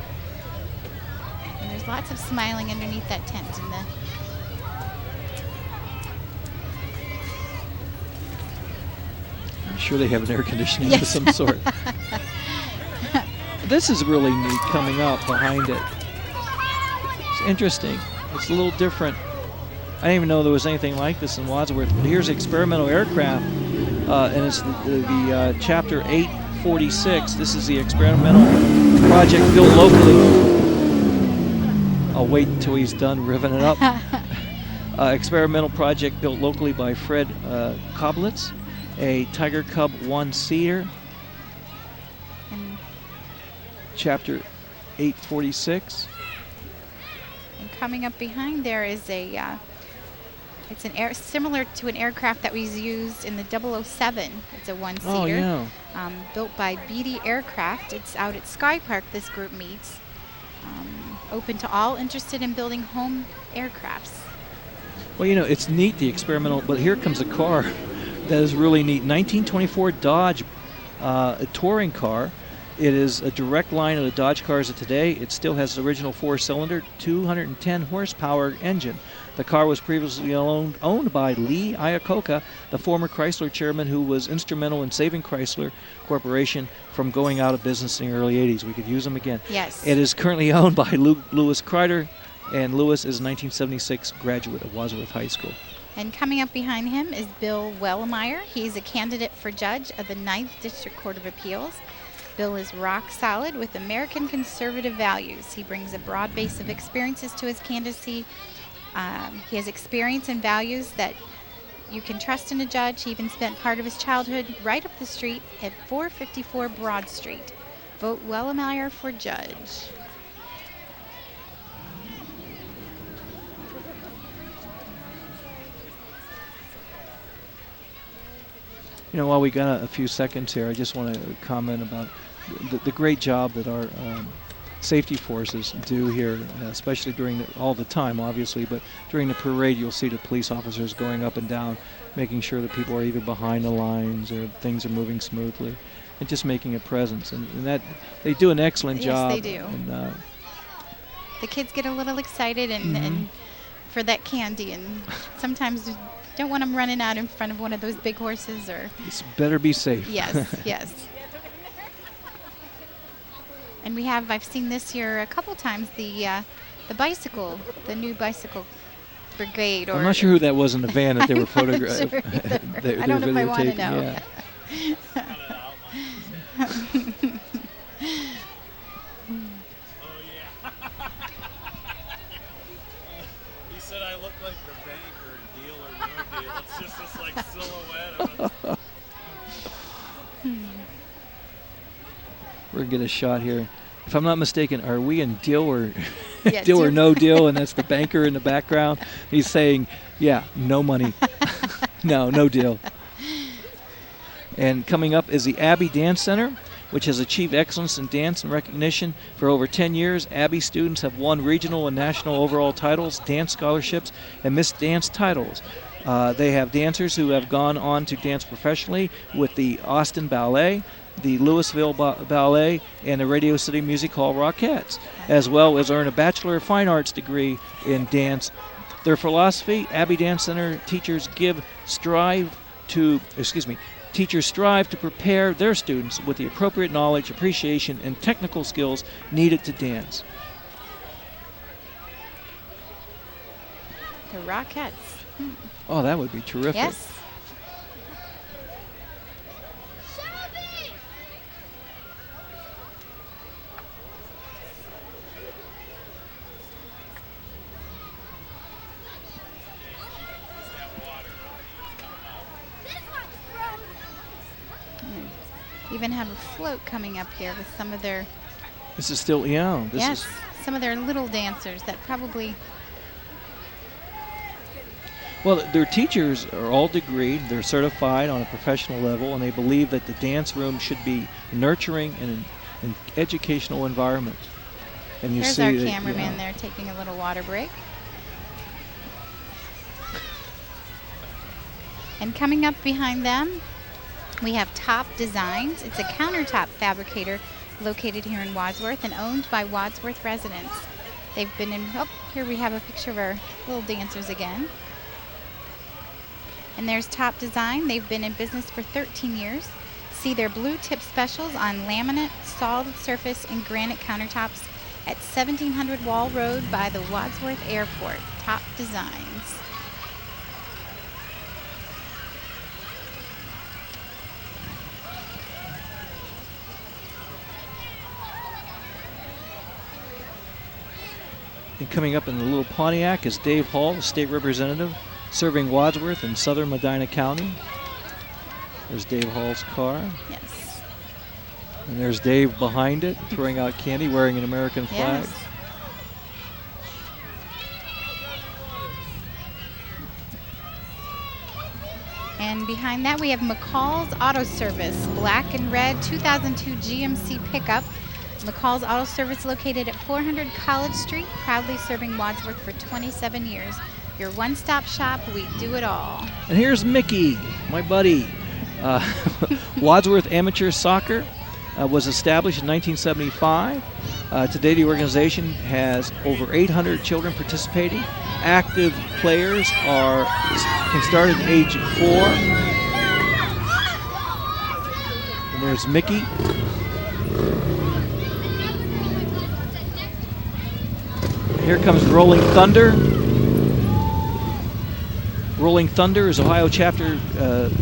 And there's lots of smiling underneath that tent in the I'm sure they have an air conditioning Yes. of some sort. This is really neat coming up behind it. It's interesting. It's a little different. I didn't even know there was anything like this in Wadsworth. But here's experimental aircraft, and it's the Chapter 846. This is the experimental project built locally. I'll wait until he's done ripping it up. Experimental project built locally by Fred Koblitz, a Tiger Cub one-seater. Chapter 846. And coming up behind there is it's similar to an aircraft that was used in the 007. It's a one-seater. Oh, yeah. Built by Beatty Aircraft. It's out at Sky Park this group meets. Open to all interested in building home aircrafts. Well, you know, it's neat, the experimental, but here comes a car that is really neat. 1924 Dodge, a touring car. It is a direct line of the Dodge cars of today. It still has the original four-cylinder, 210 horsepower engine. The car was previously owned by Lee Iacocca, the former Chrysler chairman who was instrumental in saving Chrysler Corporation from going out of business in the early 80s. We could use them again. Yes. It is currently owned by Lewis Kreider, and Lewis is a 1976 graduate of Wadsworth High School. And coming up behind him is Bill Wellemeyer. He's a candidate for judge of the 9th District Court of Appeals. Bill is rock solid with American conservative values. He brings a broad base of experiences to his candidacy. He has experience and values that you can trust in a judge. He even spent part of his childhood right up the street at 454 Broad Street. Vote Wellemeyer for judge. You know, while we got a few seconds here, I just want to comment about the great job that our safety forces do here, especially during all the time, obviously, but during the parade, you'll see the police officers going up and down, making sure that people are either behind the lines or things are moving smoothly, and just making a presence. And that they do an excellent job. Yes, they do. And, the kids get a little excited and for that candy, and sometimes don't want them running out in front of one of those big horses or. It's better be safe. Yes, yes. And I've seen this year a couple times the bicycle, the new bicycle brigade. Or I'm not sure who that was in the van that they were photographing. Sure I don't know if I want to know. Yeah. He said I look like the banker in Deal or No Deal. It's just this like silhouette of us. We're going to get a shot here. If I'm not mistaken, are we in Deal or Yeah, Deal or No Deal? And that's the banker in the background. He's saying, yeah, no money. No deal. And coming up is the Abbey Dance Center, which has achieved excellence in dance and recognition for over 10 years. Abbey students have won regional and national overall titles, dance scholarships, and Miss Dance titles. They have dancers who have gone on to dance professionally with the Austin Ballet, the Louisville Ballet, and the Radio City Music Hall Rockettes, as well as earn a Bachelor of Fine Arts degree in dance. Their philosophy, Abbey Dance Center teachers strive to prepare their students with the appropriate knowledge, appreciation, and technical skills needed to dance. The Rockettes. Oh, that would be terrific. Yes. Even have a float coming up here with some of their. This is still Some of their little dancers that probably. Well, their teachers are all degreed. They're certified on a professional level, and they believe that the dance room should be nurturing and an educational environment. And There's our cameraman there taking a little water break. And coming up behind them, we have Top Designs. It's a countertop fabricator located here in Wadsworth and owned by Wadsworth residents. They've been in, here we have a picture of our little dancers again. And there's Top Design. They've been in business for 13 years. See their blue tip specials on laminate, solid surface, and granite countertops at 1700 Wall Road by the Wadsworth Airport. Top Designs. And coming up in the little Pontiac is Dave Hall, the state representative, serving Wadsworth in southern Medina County. There's Dave Hall's car. Yes. And there's Dave behind it, throwing out candy, wearing an American flag. Yes. And behind that we have McCall's Auto Service, black and red 2002 GMC pickup. McCall's Auto Service located at 400 College Street, proudly serving Wadsworth for 27 years. Your one-stop shop, we do it all. And here's Mickey, my buddy. Wadsworth Amateur Soccer was established in 1975. Today the organization has over 800 children participating. Active players can start at age 4. And there's Mickey. Here comes Rolling Thunder. Rolling Thunder is Ohio Chapter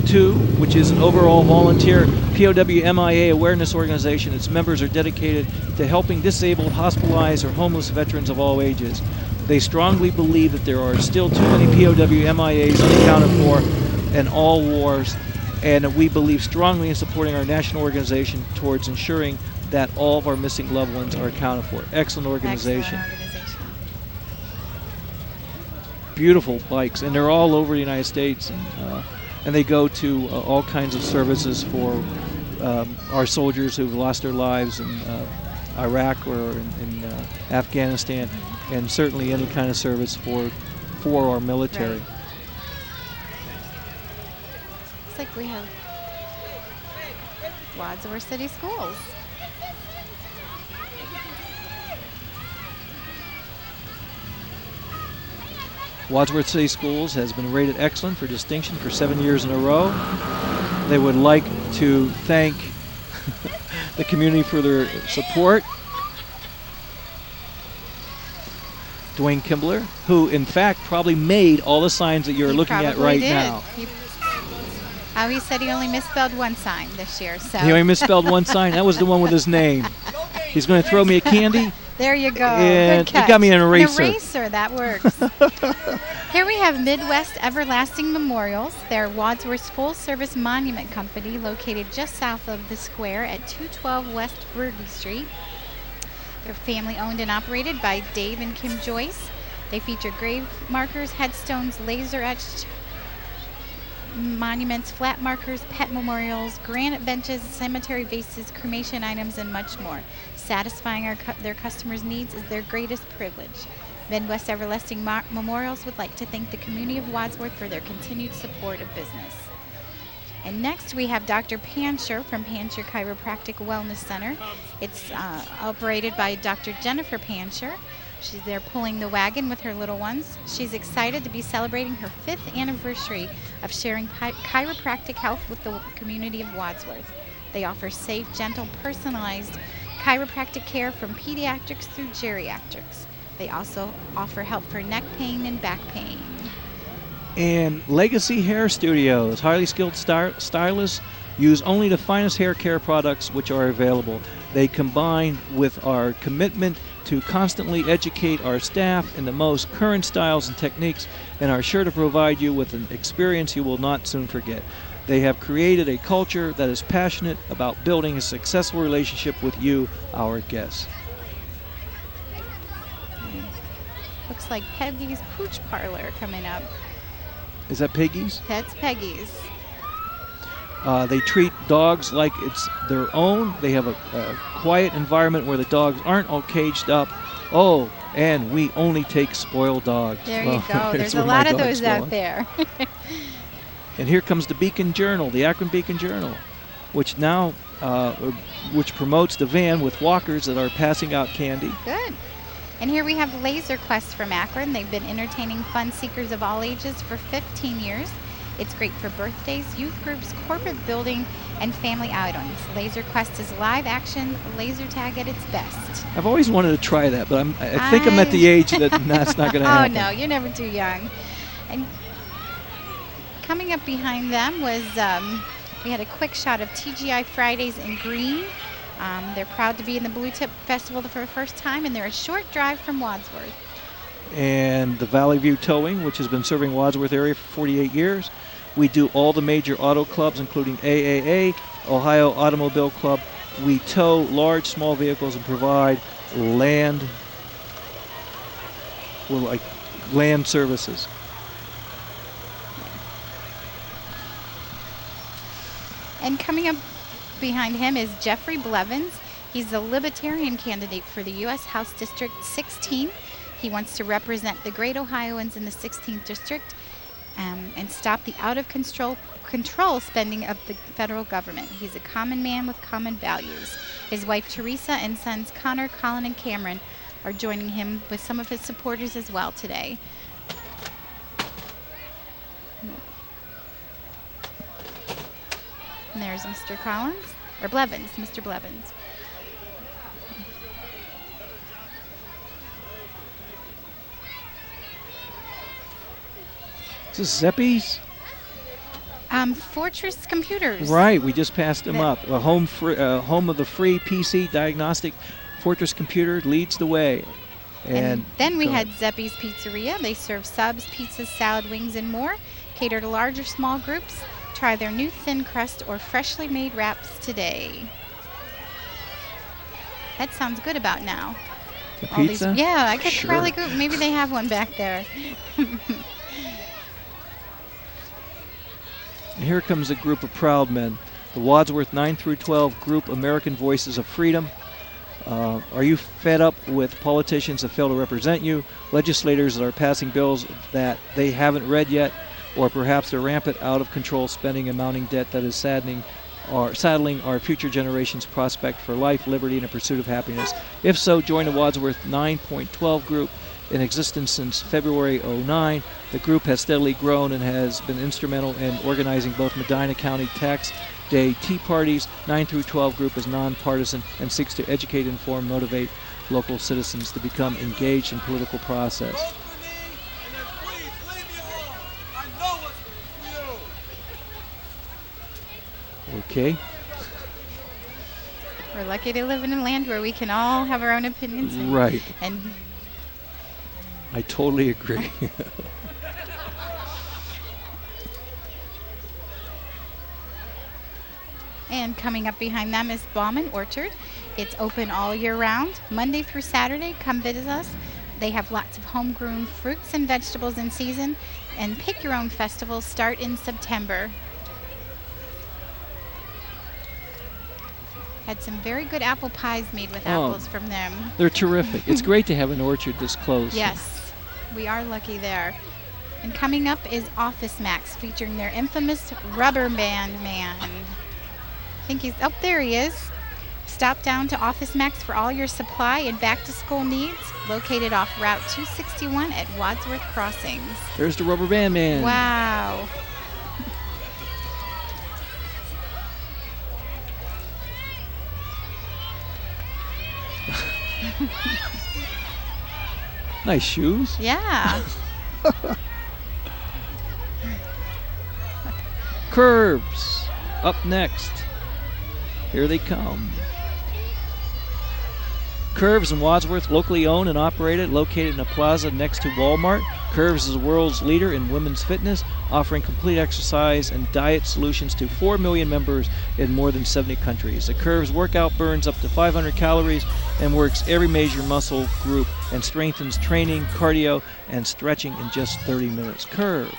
2, which is an overall volunteer POW MIA awareness organization. Its members are dedicated to helping disabled, hospitalized, or homeless veterans of all ages. They strongly believe that there are still too many POW MIAs unaccounted for in all wars, and we believe strongly in supporting our national organization towards ensuring that all of our missing loved ones are accounted for. Excellent organization. Excellent organization. Beautiful bikes, and they're all over the United States, and they go to all kinds of services for our soldiers who've lost their lives in Iraq or in Afghanistan, and certainly any kind of service for our military. Right. Looks like we have Wadsworth City Schools. Wadsworth City Schools has been rated excellent for distinction for 7 years in a row. They would like to thank the community for their support. Dwayne Kimbler, who in fact probably made all the signs that you're looking at right now. He said he only misspelled one sign this year. So He only misspelled one sign. That was the one with his name. He's going to throw me a candy. There you go. And Good catch. it got me an eraser. An eraser, that works. Here we have Midwest Everlasting Memorials. They're Wadsworth's full-service monument company located just south of the square at 212 West Burgee Street. They're family-owned and operated by Dave and Kim Joyce. They feature grave markers, headstones, laser-etched monuments, flat markers, pet memorials, granite benches, cemetery vases, cremation items, and much more. Satisfying their customers' needs is their greatest privilege. Midwest Everlasting Memorials would like to thank the community of Wadsworth for their continued support of business. And next we have Dr. Pancher from Pancher Chiropractic Wellness Center. It's operated by Dr. Jennifer Pancher. She's there pulling the wagon with her little ones. She's excited to be celebrating her 5th anniversary of sharing chiropractic health with the community of Wadsworth. They offer safe, gentle, personalized chiropractic care from pediatrics through geriatrics. They also offer help for neck pain and back pain. And Legacy Hair Studios, highly skilled stylists use only the finest hair care products which are available. They combine with our commitment to constantly educate our staff in the most current styles and techniques, and are sure to provide you with an experience you will not soon forget. They have created a culture that is passionate about building a successful relationship with you, our guests. Looks like Peggy's Pooch Parlor coming up. Is that Peggy's? That's Peggy's. They treat dogs like it's their own. They have a quiet environment where the dogs aren't all caged up. Oh, and we only take spoiled dogs. There you go. There's a lot of those out there. And here comes the Beacon Journal, the Akron Beacon Journal, which now which promotes the van with walkers that are passing out candy. Good. And here we have Laser Quest from Akron. They've been entertaining fun seekers of all ages for 15 years. It's great for birthdays, youth groups, corporate building, and family outings. Laser Quest is live action laser tag at its best. I've always wanted to try that, but I think I'm at the age that that's not going to happen. Oh, no, you're never too young. And coming up behind them was, we had a quick shot of TGI Fridays in green. They're proud to be in the Blue Tip Festival for the first time, and they're a short drive from Wadsworth. And the Valley View Towing, which has been serving Wadsworth area for 48 years. We do all the major auto clubs, including AAA, Ohio Automobile Club. We tow large, small vehicles and provide land services. And coming up behind him is Jeffrey Blevins. He's the Libertarian candidate for the U.S. House District 16. He wants to represent the great Ohioans in the 16th District and stop the out-of-control spending of the federal government. He's a common man with common values. His wife Teresa and sons Connor, Colin, and Cameron are joining him with some of his supporters as well today. And there's Mr. Collins, or Blevins, Mr. Blevins. Is this Zeppi's? Fortress Computers. Right, we just passed them up. A home of the free PC diagnostic. Fortress Computer leads the way. And then we had Zeppi's Pizzeria. They serve subs, pizzas, salad, wings, and more. Cater to large or small groups. Try their new thin crust or freshly made wraps today. That sounds good about now. The pizza? Yeah, I could probably go. Maybe they have one back there. Here comes a group of proud men. The Wadsworth 9 through 12 group, American Voices of Freedom. Are you fed up with politicians that fail to represent you, legislators that are passing bills that they haven't read yet, or perhaps the rampant out-of-control spending and mounting debt that is saddling our future generations' prospect for life, liberty, and a pursuit of happiness? If so, join the Wadsworth 9.12 group. In existence since February 09, the group has steadily grown and has been instrumental in organizing both Medina County Tax Day Tea Parties. 9 through 12 group is nonpartisan and seeks to educate, inform, motivate local citizens to become engaged in political process. Okay. We're lucky to live in a land where we can all have our own opinions. Right. And I totally agree. And coming up behind them is Bauman Orchard. It's open all year round, Monday through Saturday. Come visit us. They have lots of homegrown fruits and vegetables in season, and Pick Your Own festivals start in September. Had some very good apple pies made with apples from them. They're terrific. It's great to have an orchard this close. Yes, we are lucky there. And coming up is Office Max, featuring their infamous Rubber Band Man. I think he's up there. He is. Stop down to Office Max for all your supply and back-to-school needs, located off Route 261 at Wadsworth Crossings. There's the Rubber Band Man. Wow. Nice shoes. Yeah. Curves. Up next. Here they come. Curves in Wadsworth, locally owned and operated, located in a plaza next to Walmart. Curves is the world's leader in women's fitness, offering complete exercise and diet solutions to 4 million members in more than 70 countries. The Curves workout burns up to 500 calories and works every major muscle group and strengthens training, cardio, and stretching in just 30 minutes. Curves.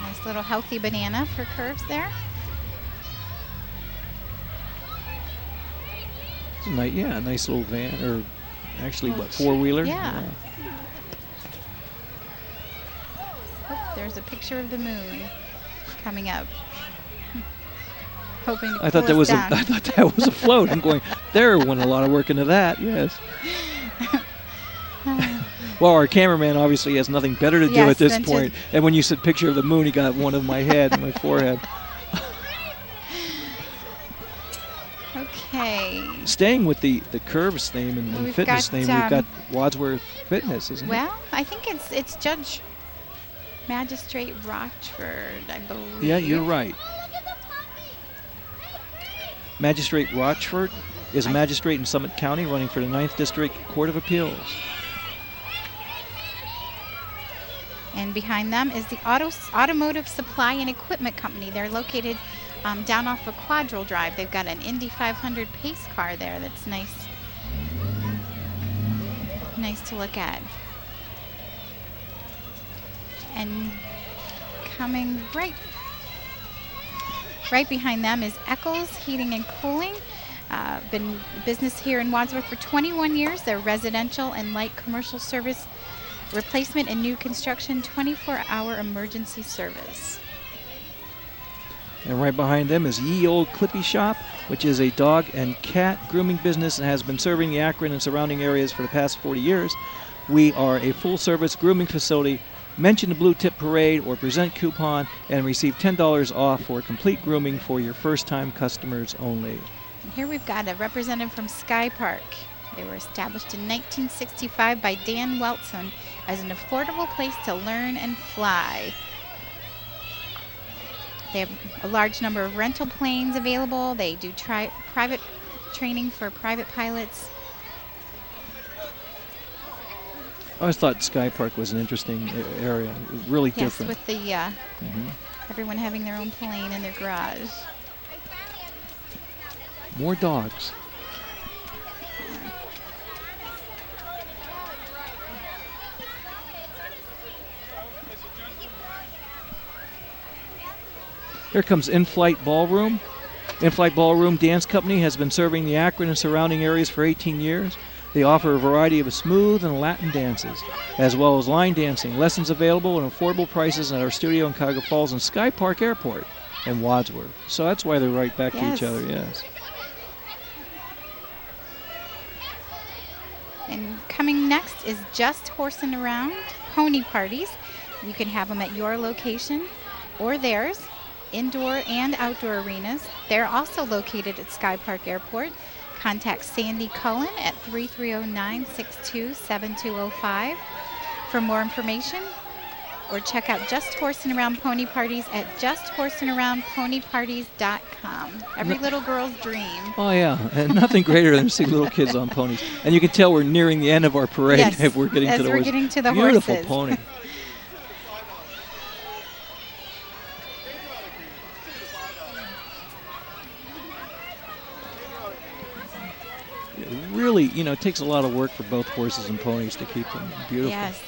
Nice little healthy banana for Curves there. Yeah, a nice little van, or actually, what, four-wheeler? Yeah. Oh, there's a picture of the moon coming up. Hoping to I thought that was a float. I'm going, there went a lot of work into that. Yes. Well, our cameraman obviously has nothing better to do at this point. And when you said picture of the moon, he got one of my head and my forehead. Okay. Staying with the Curves theme and fitness theme, we've got Wadsworth Fitness, isn't it? Well, I think it's Judge Magistrate Rochford, I believe. Yeah, you're right. Magistrate Rochford is a magistrate in Summit County running for the 9th District Court of Appeals. And behind them is the Automotive Supply and Equipment Company. They're located down off of Quadrille Drive. They've got an Indy 500 pace car there that's nice to look at. And coming right behind them is Eccles Heating and Cooling. Been in business here in Wadsworth for 21 years. They're residential and light commercial service, replacement and new construction, 24-hour emergency service. And right behind them is Ye Old Clippy Shop, which is a dog and cat grooming business and has been serving the Akron and surrounding areas for the past 40 years. We are a full-service grooming facility. Mention the Blue Tip Parade or present coupon and receive $10 off for complete grooming for your first-time customers only. And here we've got a representative from Sky Park. They were established in 1965 by Dan Weltson as an affordable place to learn and fly. They have a large number of rental planes available. They do private training for private pilots. I always thought Sky Park was an interesting area. It was really different. Yes, with the everyone having their own plane in their garage. More dogs. Here comes In-Flight Ballroom. In-Flight Ballroom Dance Company has been serving the Akron and surrounding areas for 18 years. They offer a variety of smooth and Latin dances, as well as line dancing. Lessons available at affordable prices at our studio in Cuyahoga Falls and Sky Park Airport in Wadsworth. So that's why they're right back to each other, yes. And coming next is Just Horsing Around Pony Parties. You can have them at your location or theirs, indoor and outdoor arenas. They're also located at Sky Park Airport. Contact Sandy Cullen at 3309-627205 for more information, or check out Just Horsing Around Pony Parties at justhorsingaroundponyparties.com. Every little girl's dream. Oh, yeah, and nothing greater than seeing little kids on ponies. And you can tell we're nearing the end of our parade. Yes, we're getting to the horses. Getting to the Beautiful horses. Pony. really, it takes a lot of work for both horses and ponies to keep them beautiful. Yes.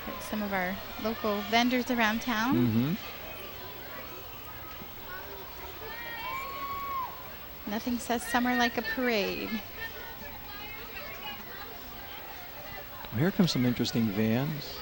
Got some of our local vendors around town. Mm-hmm. Nothing says summer like a parade. Well, here come some interesting vans.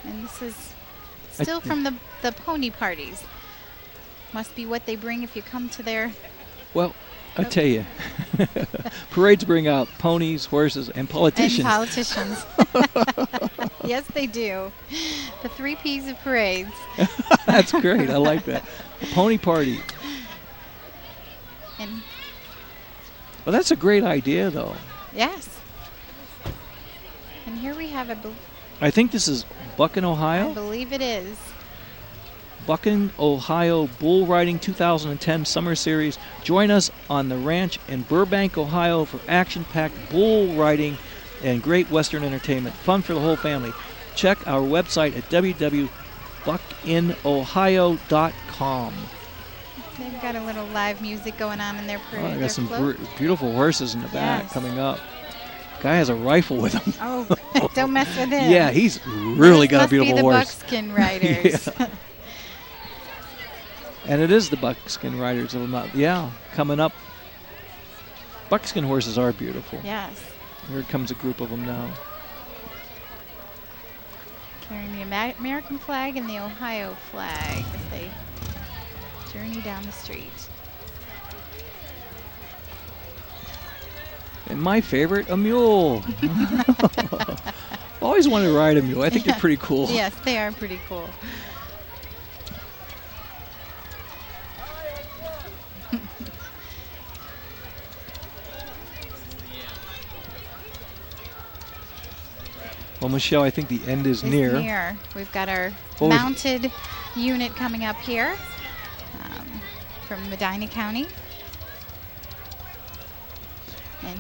And this is still from the pony parties. Must be what they bring if you come to their... Well, I tell you, parades bring out ponies, horses, and politicians. And politicians. Yes, they do. The 3 Ps of parades. That's great. I like that. Pony party. And Well, that's a great idea, though. yes. And here we have I think this is Buchan, I Ohio. believe it is. Buchan, Ohio Bull Riding 2010 Summer Series. Join us on the ranch in Burbank, Ohio for action-packed bull riding and great Western entertainment. Fun for the whole family. Check our website at www.buckinohio.com. They've got a little live music going on in their parade. Oh, I their got some float. beautiful horses in the back Yes. coming up. Guy has a rifle with him. Oh, don't mess with him. Yeah, he's really got a beautiful Must be the horse. buckskin riders. Yeah. And it is the buckskin riders. Coming up. Buckskin horses are beautiful. Yes. Here comes a group of them now. Carrying the American flag and the Ohio flag as they journey down the street. And my favorite, a mule. Always wanted to ride a mule. I think they're pretty cool. Yes, they are pretty cool. Well, Michelle, I think the end is It's near. near. We've got our Well, mounted unit coming up here from Medina County. And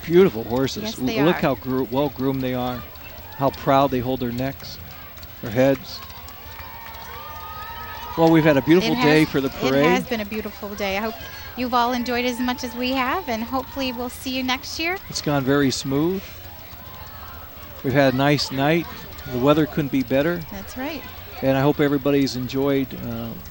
Beautiful horses. Yes, they Look are. how well groomed they are. How proud they hold their necks, their heads. Well, we've had a beautiful day for the parade. It has been a beautiful day. I hope you've all enjoyed as much as we have, and hopefully we'll see you next year. It's gone very smooth. We've had a nice night. The weather couldn't be better. That's right. And I hope everybody's enjoyed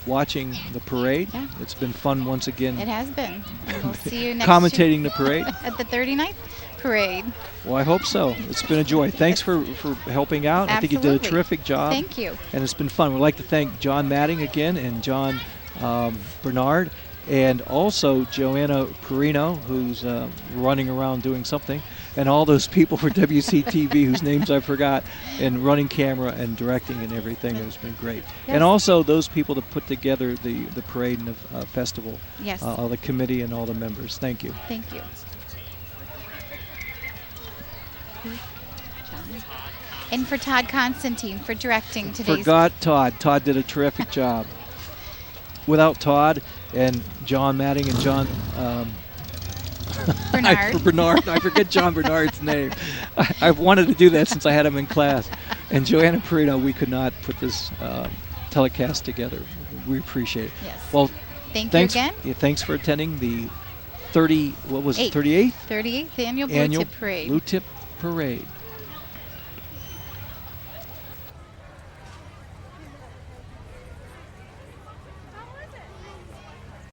watching the parade. Yeah. It's been fun once again. It has been. And we'll see you next Commentating the parade. year at the 39th parade. Well, I hope so. It's been a joy. Thanks for helping out. I think you did a Absolutely. terrific job. Thank you. And it's been fun. We'd like to thank John Matting again and John Bernard, and also Joanna Perino, who's running around doing something, and all those people for WCTV whose names I forgot, and running camera and directing and everything. It's been great. Yes. And also those people that put together the parade and the festival, Yes. all the committee and all the members. Thank you. Thank you. And for Todd Constantine for directing today's. Forgot Todd. Todd did a terrific job. Without Todd and John Matting and John Bernard. Bernard. I forget John Bernard's name. I've wanted to do that since I had him in class. And Joanna Perino, we could not put this telecast together. We appreciate it. Yes. Well, Thank thanks, you again. yeah, thanks for attending the 38th Eighth. 38th annual Blue Tip Parade. Blue Tip Parade.